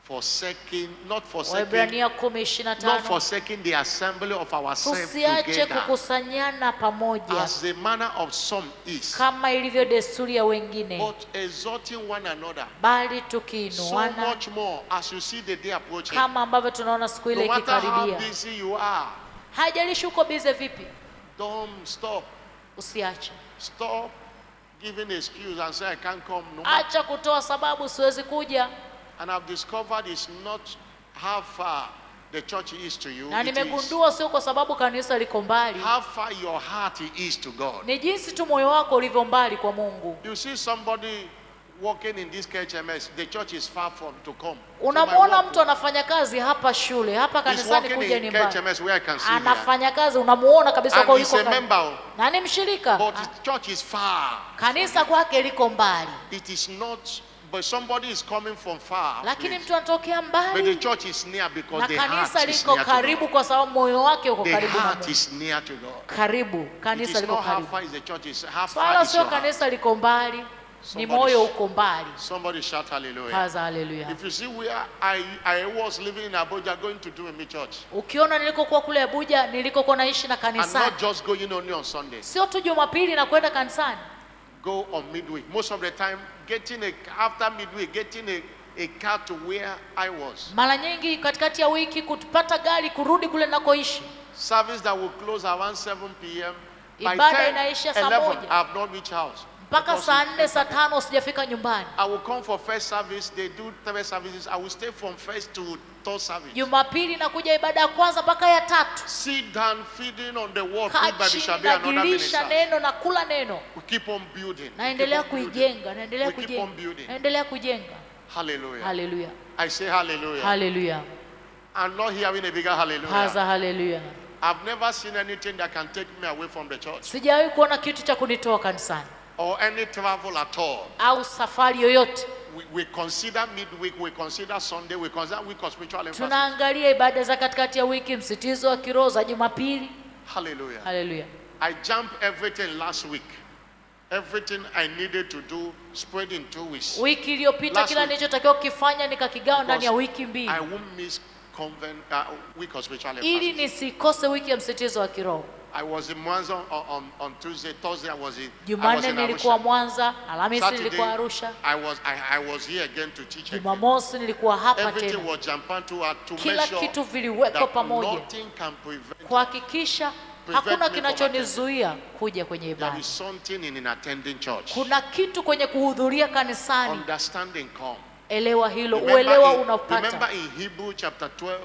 Not Waebrania 10:25. not forsaking the assembly of ourselves Tusiache together, kukusanyana pamoja as the manner of some is, kama ilivyo desturi ya wengine, but exhorting one another, bali so tukiinuana, much more as you see the day approaching. kama ambavyo tunaona siku ile No matter how ikikaribia. busy you are, Haijalishi uko bize vipi, don't stop. usiache. Stop giving excuse and say I can't come. No. Acha kutoa sababu siwezi kuja. And I've discovered it's not how far the church is to you. Na It is nimegundua sio kwa sababu kanisa liko mbali, how far your heart is to God. ni jinsi tu moyo wako ulivyo mbali kwa Mungu. You see somebody working in this KHMS, the church is far from to come. Unamwona mtu anafanya kazi hapa shule, hapa He's kanisani working kuja in ni mbali. KHMS where I can see here. Anafanya kazi, unamuona kabisa kwa And he's yuko a member, na ni mshirika. but the church is far. Kanisa kwake liko mbali, It is not, but somebody is coming from far. lakini place. mtu anatokea But the mbali, church is near because na the heart kanisa is liko near to karibu God. kwa sababu moyo wake uko The karibu na heart Mungu. is near to God. Karibu, It kanisa is liko not how karibu. far is the church, is how far Swala is sio your heart. kanisa liko mbali, ni Somebody moyo uko mbali. Somebody shout hallelujah. Kaza haleluya. If you see where I was living in Abuja going to do a meet church, Ukiona nilikokuwa kule Abuja, nilikokuwa naishi na and kanisa, not just going only on Sunday, sio tu Jumapili na kwenda kanisani. go on midweek. Most of the time, after midweek, getting a car to where I was. Mara nyingi katikati ya wiki kupata gari kurudi kule nakoishi. Service that will close around 7 p.m. By Ibada 10, inaisha saa 11, moja. I have not reached house. Mpaka Because saa 4 saa 5 sijafika nyumbani. I will come for first service. They do 3 services. I will stay from first to third service. Jumapili nakuja ibada ya kwanza mpaka ya 3. Sit down, feeding on the word. Kaa Feed by chini, Bishop another najilisha minister. neno na kula neno. We keep on building. Naendelea We keep on building. kuijenga, naendelea We keep on kujenga. building. Naendelea kujenga. Hallelujah. Haleluya. I say hallelujah. Haleluya. I'm not hearing a bigger hallelujah. Haza haleluya. I've never seen anything that can take me away from the church Sijawahi kuona kitu cha kunitoa kanisani or any travel at all. au safari yoyote. We consider midweek, we consider Sunday, we consider week of spiritual emphasis. Tunaangalia ibada za katikati ya wiki, msitizo wa kiroho za Jumapili. Hallelujah. Haleluya. I jumped everything last week. Everything I needed to do spread in 2 weeks. Wiki iliyopita Last kila week. nilichotakiwa kukifanya nikakigawa ndani ya wiki mbili, I won't miss week of spiritual ili emphasis. nisikose wiki ya msitizo wa kiroho. I was in Mwanza on Tuesday. Thursday I was in Jumanne nilikuwa Arusha. Mwanza, Alhamisi Saturday nilikuwa Arusha, I was here again to teach again. Jumamosi nilikuwa hapa Everything tena. was jump to Kila make sure kitu viliwekwa that pamoja nothing can prevent. kuhakikisha hakuna kinachonizuia kuja kwenye There ibada. is something in attending church. Kuna kitu kwenye kuhudhuria kanisani. Understanding come. Elewa hilo, uelewa unapata. Remember in Hebrew chapter 12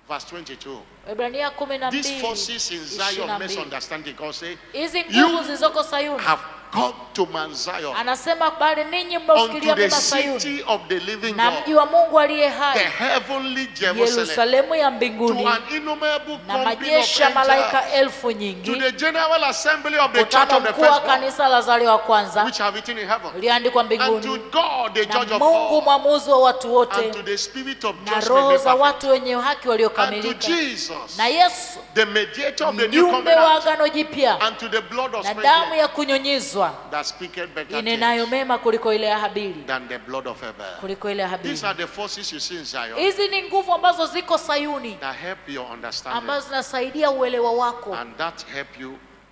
verse 22. Waebrania These forces in Zion 12:22. misunderstanding God say, Hizi you nguvu zilizoko Sayuni, have come to Mount Zion, anasema bali ninyi unto mnaofikiria the mema Sayuni city of the living na God, mji wa Mungu aliye the hai, heavenly Jerusalem, Yerusalemu ya to mbinguni, an innumerable na company majeshi ya of angels, malaika elfu to nyingi, the general assembly of the church mkutano of the mkuu wa firstborn, kanisa la zaliwa wa kwanza which have written in heaven, uliandikwa and to mbinguni, God the judge na of Mungu all, mwamuzi wa watu and wote, to the spirit of na judgment roho made za perfect, watu wenye haki and to waliokamilika, Jesus, na Yesu the mediator of the new mjumbe wa covenant, agano jipya, and to the blood of na damu sprinkling ya kunyunyizwa that speaketh better inenayo things mema kuliko ile ya Habili, than the blood of Abel. kuliko ile ya These Habili. are the forces you see in Zion Hizi ni nguvu ambazo ziko Sayuni, that help your understanding, ambazo zinasaidia uelewa wako, and that help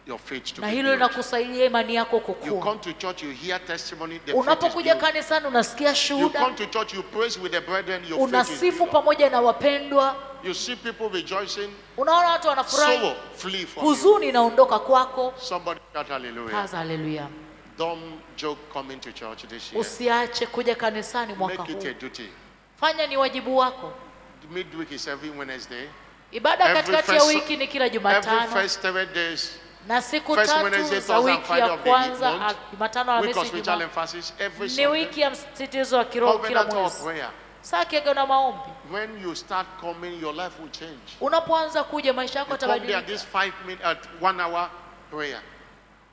your faith to na be hilo built. linakusaidia imani yako You kukua. come to church, you hear testimony, the faith is Unapokuja built. kanisani unasikia You shuhuda, come to church, you praise with the brethren, your faith is unasifu built. pamoja na wapendwa, You see people rejoicing, unaona watu wanafurahi, sorrow flee from you. huzuni inaondoka kwako. Somebody shout hallelujah. Kaza haleluya. Don't joke coming to church this year. Usiache kuja kanisani mwaka Make it huu, a duty. fanya ni wajibu wako. Midweek is every Wednesday. Ibada Every katikati ya first- wiki ni kila Every Jumatano, first 3 days, Na siku First tatu Wednesday, za Thursday, and wiki Friday ya of the kwanza, month. Jumatano, Week Alhamisi, of spiritual Ijumaa, emphasis every ni Sunday. wiki ya msisitizo wa kiroho kila Covenant of mwezi. prayer. Saa kiage na maombi. When you start coming, your life will change. Unapoanza kuja maisha yako You come there yatabadilika. this 5 minute, 1 hour prayer,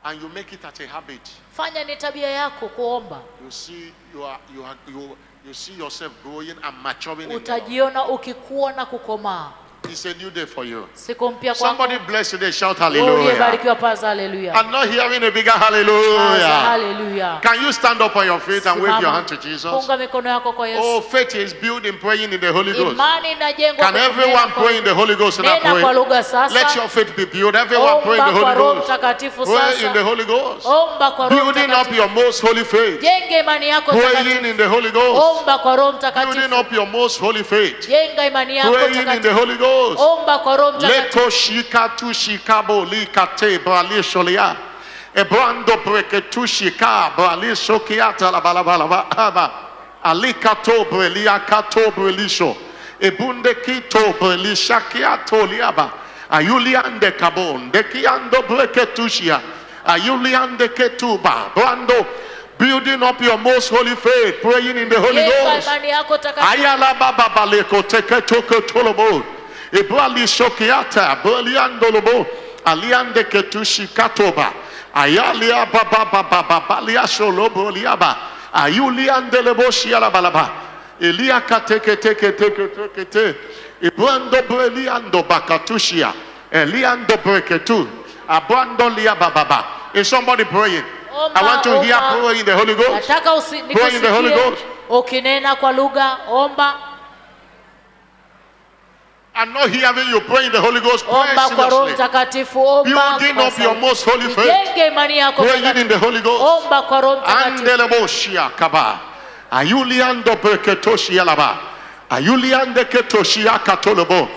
and you make it at a habit. Fanya ni tabia yako kuomba. You see you see yourself growing and maturing in the Lord. Utajiona ukikua na kukomaa. It's a new day for you. Siku mpya kwako. Somebody bless today, shout hallelujah. Uliyebarikiwa paza hallelujah. I'm not hearing a bigger Paza hallelujah. hallelujah. Can you stand up on your feet and wave your Simama. hand to Jesus? Punga mikono yako kwa Yesu. Oh, faith is built in praying in the Holy Ghost. Imani inajengwa Can kwa everyone kunena kwa- pray in the Holy Ghost and I Nena kwa pray? lugha sasa. Let your faith be built. Everyone pray in the Omba kwa Holy Roho Ghost. Mtakatifu Pray sasa. in the Holy Ghost. Omba kwa Roho Building up Mtakatifu. your most holy faith. Jenga imani yako Praying takatifu. in the Holy Ghost. Omba kwa Roho Building Mtakatifu. up your most holy faith. Jenga imani yako Praying in the takatifu. Holy Ghost. Omba kwa Roho Mtakatifu. Leto shikatu shikabo likate bralisholia. Ebrando breketu shika bralishokiata la balabalaba. Alikato brelia kato brelisho. Ebunde kito brelishakiato liaba. Ayuliande kabon. Dekiando breketushia. Ayuliande ketuba. Brando. Building up your most holy faith. Praying in the Holy Jenga Ghost. imani yako takatifu. Ayala baba baleko teke toke tolobo. Ibrali shokiata baliando lobo. Aliande ketushi katoba. Ayalia baba baba balia sholobo liaba. Ayuliande lebo shiala balaba. Elia kateke teke teke teke te. Ibrando beliando bakatushia. Eliando breketu. Abrando liaba baba. Is somebody praying? I want to hear prayer in the Holy Ghost. Nataka Pray in the Holy nikusikie Ghost. ukinena kwa lugha. Omba. I'm not hearing you pray in the Holy Ghost. Pray Omba kwa Roho seriously. Mtakatifu. Omba Building kwa up your sauti. most holy faith. Jenge imani yako Praying in takatifu. the Holy Ghost. Omba kwa Roho Mtakatifu. Andelebo shia kaba. Ayuliando breketoshi alaba. Ayuliande ketoshi akatolobo.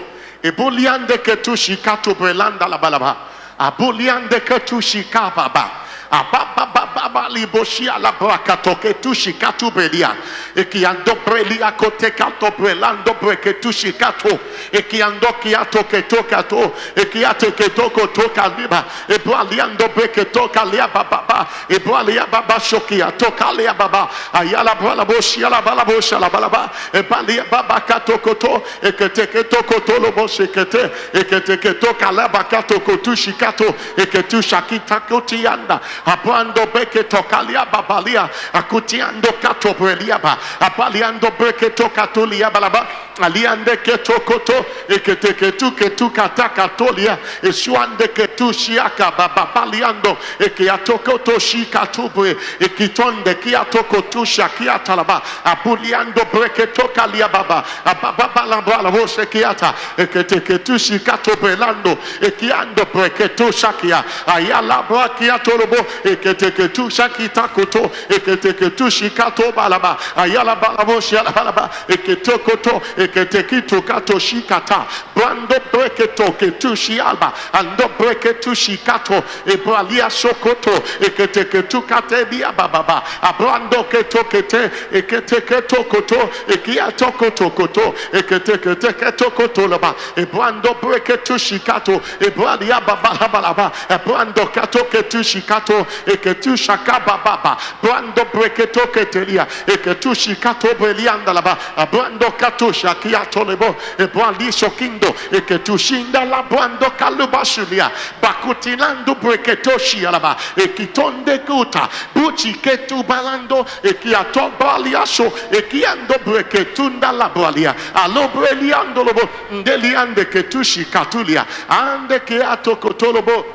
Ebuliande ketushi katubrelanda la balaba. Abuliande ketushi kababa. Ababa liboshia la bracatoke tushi katu brelia. Ekiando brelia kote kato brelando breketushi kato. Ekiando kiato ketokato. Ekiate ketoko toka liba. Ebualiando breketoka lia baba. Ebualia baba shokia toka lia baba. Ayala bralaboshia la balabosha la balaba. Ebalia baba katokoto. Eketeke toko tolo boshekete. Eketeke toka la bakato kotushi kato. Eketusha kitakotianda. Abando beke tokalia babalia akutiando kato breliaba abaliando beke tokatulia balaba aliande ketokoto eketeke tu kataka tolia eswande ketu shiaka babaliando ekiatokoto shikatubre ekitonde kiatokotu shakia talaba abuliando breke tokalia baba ababala bala bose kiata eketeke tu shikato brelando ekiando breke to shakia ayala brakia tolobo eketeke tu shakita koto eketeke tu shikato balaba ayala balabo shiala balaba eketokoto eketeke tu kato shikata brando breketo ketu shialba ando breketu shikato ebralia sokoto eketeke tu katebia bababa abrando ketokete eketeke tokoto ekiato koto eketeke tokoto laba ebrando breketu shikato ebralia babala balaba ebrando katoke tu shikato eketu shakaba baba brando breketo ketelia eketu shikato belianda laba brando kato shakia tolebo ebrali shokindo eketu shinda la brando kalubashulia bakutilando breketo shialaba ekitonde kuta buchi ketu balando ekiato baliaso ekiando breketunda la bralia alobreliando lobo ndeliande ketu shikatulia ande keato kotolobo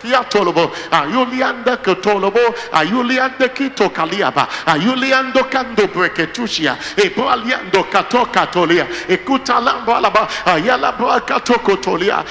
Kiatolobo, Ayulianda Kotolobo, Ayulianda Kito Kaliaba, Ayuliando Kando Breketushia, Ebraliando Kato Katolia, Ekutalambalaba, Ayala Brakato Kotolia,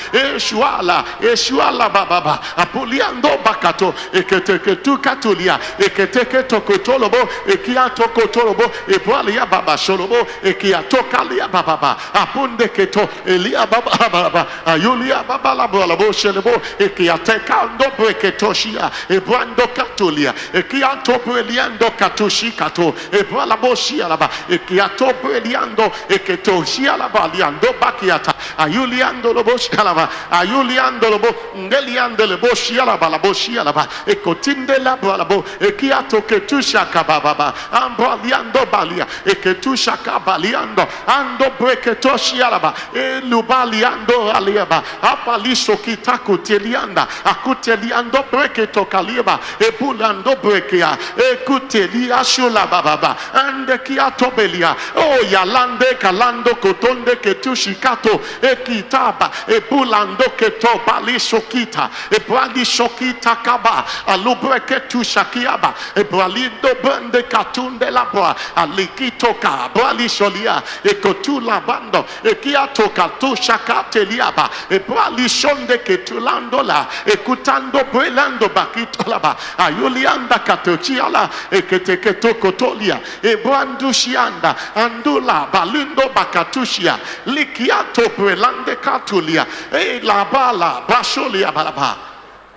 Eshuala Baba, Apuliando Bakato, Eketeketu Katulia, Eketeketo Kotolobo, Ekiato Kotolobo, Ebralia Baba Sholobo, Ekiato Kalia Baba, Apunde Keto, Elia Baba, Ayulia Baba Labo Shelebo, Ekiate Ekando breketoshia. Ebrando katolia. Ekiato breliando katoshi kato. Ebrala boshia laba. Ekiato breliando. Eketoshia laba. Liando bakiata. Ayuliando loboshia laba. Ayuliando lobo. Ngeliando loboshia laba. Laboshia laba. Ekotinde laba labo. Ekiato ketusha kababa. Ambraliando balia. Eketusha kabaliando. Ando breketoshia laba. Elubaliando aliaba. Apaliso kitako telianda. Akuteliando breketo kaliaba. Ebulando brekea. Ekutelia shula baba. Ande kiato belia. Oh yalande kalando kotonde ketushikato. Ekitaba. Ebulando keto baliso kita. Ebraliso kita kaba. Alubreketu shakiaba. Ebralindo bende katunde labra. Alikito ka. Bralisolia. Ekotula bando. Ekiato katu shakateliaba. Ebralisonde ketulando la. Ekutando brelando bakito laba. Ayulianda katochiala. Eketeketo kotolia. Ebrandushianda. Andula balundo bakatushia. Likiato brelande katulia. E la bala basholia balaba.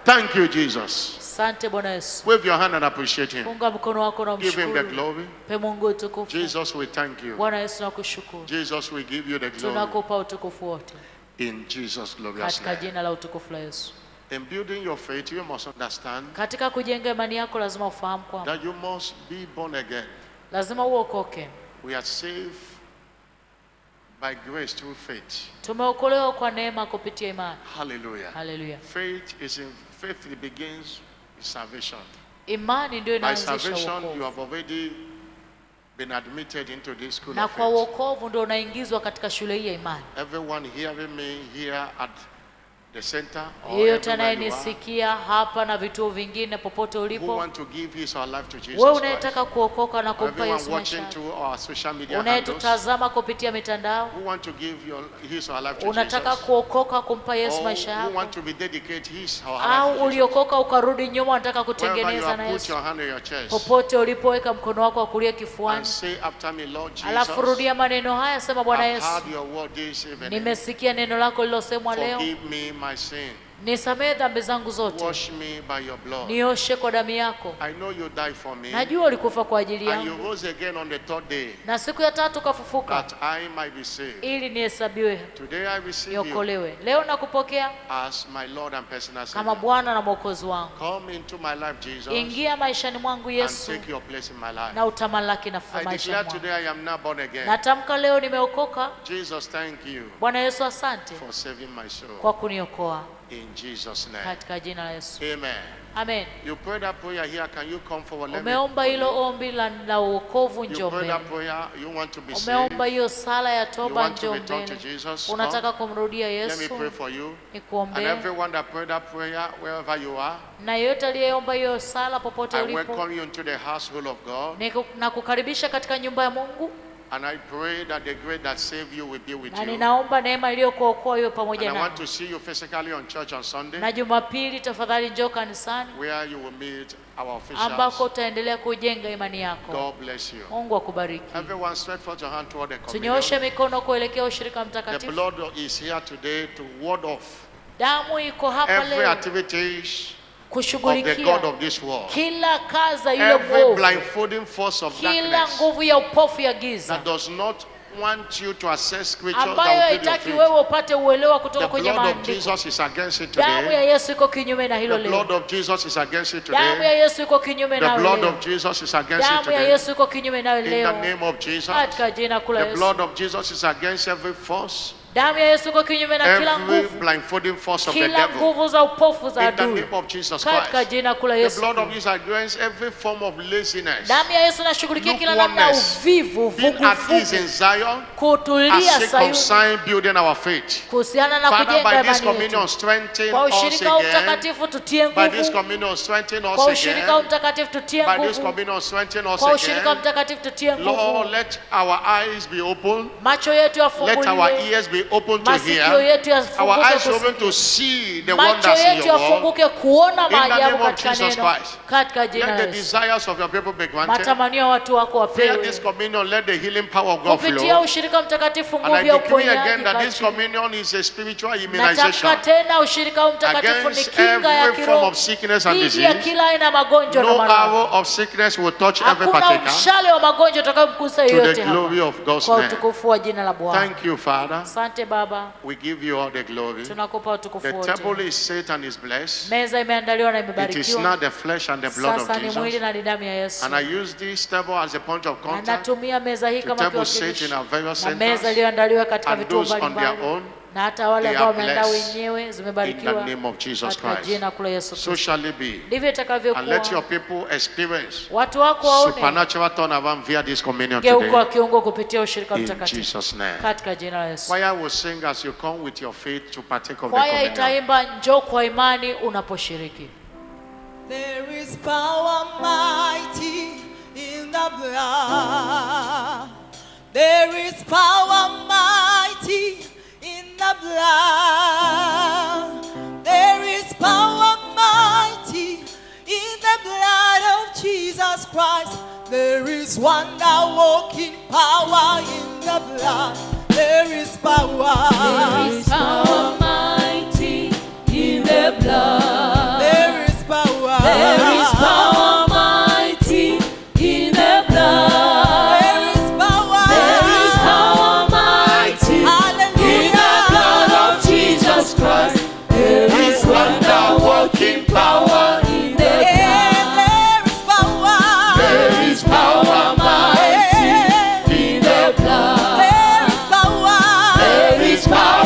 Thank you, Jesus. Asante Bwana Yesu. Wave your hand and appreciate him. Funga mkono wako na Give him the mshukuru. glory. Pe Mungu utukufu. Jesus, we thank you. Bwana Yesu nakushukuru. Jesus, we give you the glory. Tunakupa utukufu wote In Jesus' glorious katika name. jina la utukufu la Yesu. In building your faith, you must understand Katika kujenga imani yako lazima ufahamu kwamba that you must be born again. lazima uokoke. We are saved by grace through faith. Tumeokolewa kwa neema kupitia imani. Hallelujah. Haleluya. Faith begins with salvation. Imani ndio By inaanzisha salvation, you wokovu. have already been admitted into this school Na of kwa faith. wokovu ndio unaingizwa katika shule hii ya imani. Everyone hearing me here at the center or Yeyote everywhere you are, anayenisikia hapa na vituo vingine popote who ulipo, want to give his or life to Jesus wewe Christ. unayetaka kuokoka na kumpa Everyone Yesu watching maisha, through our social media handles, unayetutazama kupitia mitandao, who want to give his or life to unataka Jesus, kuokoka kumpa Yesu maisha or who yako, want to rededicate his or her life au to Jesus. uliokoka ukarudi nyuma unataka Wherever you kutengeneza have na put Yesu, your hand on your chest popote ulipoweka mkono wako wa kulia and kifuani, say after me, Lord alafu Jesus, rudia maneno haya, sema Bwana I've Yesu, heard your word this evening. nimesikia neno lako lilosemwa leo, Forgive me my sin. nisamehe dhambi zangu zote, Wash me by your blood. nioshe kwa damu yako. I know you died for me, Najua ulikufa kwa ajili and you yangu, rose again on the third day na siku ya tatu ukafufuka that I might be saved. ili nihesabiwe Today I receive you niokolewe. Leo nakupokea as my Lord and personal kama Savior. Bwana na Mwokozi wangu. Come into my life, Jesus, Ingia maishani mwangu and Yesu, take your place in my life. na utamalaki na I maishani declare mwangu. today I am now born again. Natamka leo nimeokoka. Jesus, thank you Bwana Yesu, asante for saving my soul. kwa kuniokoa In Jesus' name. katika jina la Yesu. Amen. Amen. You prayed that prayer here. Can you come forward? Let me Umeomba pray. hilo ombi la uokovu, You njoo prayed mbele. that prayer. You want to be saved. Umeomba hiyo sala ya You toba, want to njoo return to mbele. Jesus. Unataka Come. kumrudia Let me Yesu, pray for you. And nikuombee. everyone that prayed that prayer, wherever you are, Na yeyote aliyeomba hiyo sala popote I ulipo, welcome you into the household of God. na kukaribisha katika nyumba ya Mungu, And I pray that the grace that saved you will be with na you. ninaomba neema iliyokuokoa iwe And pamoja I nawe. want to see you physically on church on Sunday, Na Jumapili tafadhali njoo kanisani where you will meet our ambako officials. utaendelea kujenga imani yako. God bless you. Mungu akubariki. Everyone stretch forth your hand toward the Tunyooshe communion. mikono kuelekea ushirika The mtakatifu. blood is here today to ward off Damu iko hapa every leo activities of the God kushughulikia of this world. kila kaza ile Every mbovu, blindfolding force of kila darkness nguvu ya upofu ya giza that does not want you to access scriptures ambayo that will build your haitaki faith. wewe upate uelewa kutoka The kwenye blood of maandiko. Jesus is against it Damu ya today. Yesu iko kinyume na hilo The blood leo. of Jesus is against it Damu ya today. Yesu iko kinyume The na blood leo. of Jesus is against it Damu ya today. Yesu iko kinyume na In the leo. name of Jesus. Katika jina kuu la The Yesu. blood of Jesus is against every force, Damu ya Yesu iko kinyume na kila every nguvu, blindfolding force of the kila devil. nguvu za upofu za In the adui. name of Jesus Katika Christ. jina kuu la The Yesu. blood of Jesus against every form of laziness, Damu ya Yesu inashughulikia kila namna ya lukewarmness, uvivu, being at ease vuguvugu, in Zion, kutulia as sake of Sayuni, sign building our faith. kuhusiana na Father, kujenga by this imani communion, yetu. strengthen Kwa us ushirika wa again. mtakatifu tutie By this nguvu. communion, strengthen Kwa us ushirika wa again. mtakatifu tutie By this nguvu. communion, strengthen us Kwa ushirika wa again. mtakatifu tutie Lord, nguvu. let our eyes be open. Macho yetu Let our yafunguliwe ears be be open to masikio hear, yetu our yafunguke eyes open kusikia, to see the macho wonders in yetu your word. yafunguke kuona In the maajabu name of katika Jesus neno, Christ. katika jina Let la the Yesu. desires of your people be granted. Matamanio ya watu wako Via wapewe this communion, let the healing power of God kupitia flow. ushirika mtakatifu, And I nguvu ya decree again uponyaji that this katika. communion is a spiritual immunization Nataka tena ushirika huu mtakatifu ni against kinga ya every form kiroho of sickness and dhidi ya disease. kila aina ya magonjwa na No maradhi. arrow of sickness will touch every Hakuna partaker. mshale wa magonjwa utakayomgusa To the yoyote glory hapa, of God's kwa name. utukufu wa jina la Bwana. Thank you, Father. Asante Baba, We give you all the glory. tunakupa utukufu The wote. table is set and is blessed. Meza imeandaliwa na It is imebarikiwa. not the flesh and the blood of Sasa ni mwili Jesus. na ni damu ya Yesu. And I use this table as a point of Na contact. natumia meza hii The kama table set kiwakilishi, in our various na meza centers. iliyoandaliwa katika And vituo those on their mbalimbali, own, na hata wale they ambao are wameandaa blessed wenyewe in zimebarikiwa the name of Jesus katika Christ. jina kula Yesu So Kristo. shall it be. Ndivyo And let itakavyokuwa. your people experience Watu wako waone supernatural turnaround via this communion geuko wa today. kiungo kupitia ushirika In mtakatifu Jesus' name. katika jina la Yesu. Choir will sing as you come with your faith to partake of the Kwaya communion. itaimba njoo kwa imani unaposhiriki. There is power mighty in the blood. There is power mighty in the blood. There is power mighty in the blood of Jesus Christ. There is wonder working power in the blood. There is power. There is power mighty in the blood. There is power. There is power mighty in the blood. There is power. There is power mighty in the blood of Jesus Christ. There is wonder working power in the blood. There is power. There is power mighty in the blood. There is power. There is power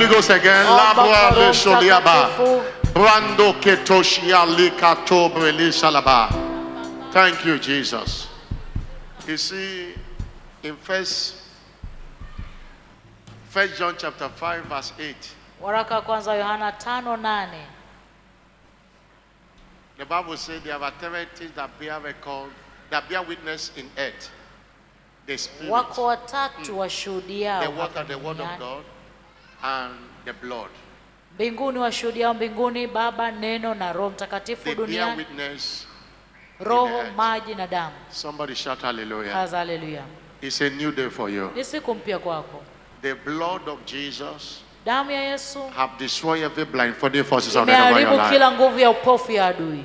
Holy Ghost again. Omba kwa Labra Roho le sholiaba. Mtakatifu. Brando ketoshia likato brele shalaba. Thank you, Jesus. You see, in First John chapter 5 verse 8, Waraka wa kwanza Yohana 5:8. the Bible says there are authorities that bear record, that bear witness in earth. The Spirit, Wako watatu washuhudiao the water, hapa the word of duniani. God, and the blood. Mbinguni washuhudiao mbinguni, Baba, Neno na Roho Mtakatifu They bear duniani, witness. roho, earth. maji na damu. Somebody shout hallelujah. Kaza haleluya. It's a new day for you. Ni siku mpya kwako. The blood of Jesus Damu ya Yesu have destroyed every blindfolding forces of the devil in your imeharibu life. kila nguvu ya upofu ya adui.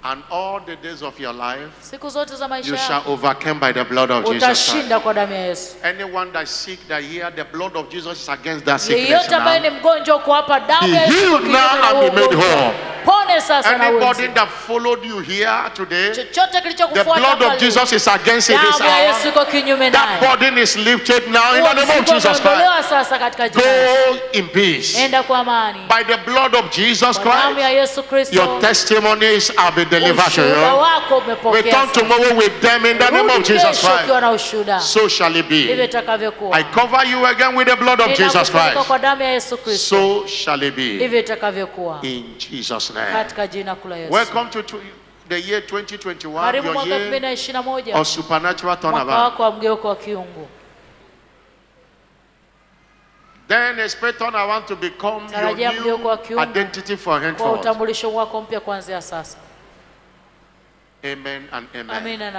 And all the days of your life, Siku zote za maisha you shall yako overcome by the blood of Jesus Christ. utashinda kwa damu ya Yesu. Anyone that sick, that here, the blood of Jesus is against that sickness Yeyote ambaye now. ni mgonjwa uko hapa, damu Be ya Yesu healed kinyume now na and huo be made ugonjwa. whole. Pone sasa na Anybody uweze. that followed you here today, Chochote the kilichokufuata blood of pale, Jesus is against it this damu ya Yesu hour. iko kinyume That naye. burden is lifted now in the name of Mzigo Jesus Christ. umeondolewa sasa katika jina la Yesu. Go in peace. Enda kwa amani. By the blood of Jesus Kwa damu ya Christ, Yesu Kristo, your testimonies have been delivered to ushuhuda you. wako umepokea. Return tomorrow with them in the name of Rudi Jesus kesho ukiwa Christ. na ushuhuda. So shall it Ndivyo be. itakavyokuwa. I cover you again with the blood of Jesus Ninakufunika Christ. kwa damu ya Yesu Kristo. So shall it be. Ndivyo itakavyokuwa. In Jesus' name. Katika jina kuu la Yesu. Welcome to the year 2021, Karibu your mwaka year 2021. of supernatural Mwaka turnaround. wako wa mgeuko wa kiungu. Then expect turnaround to become your Tarajia mgeuko wa new kiungu identity for kwa henceforth. utambulisho wako mpya kuanzia sasa. Amen and amen. Amina.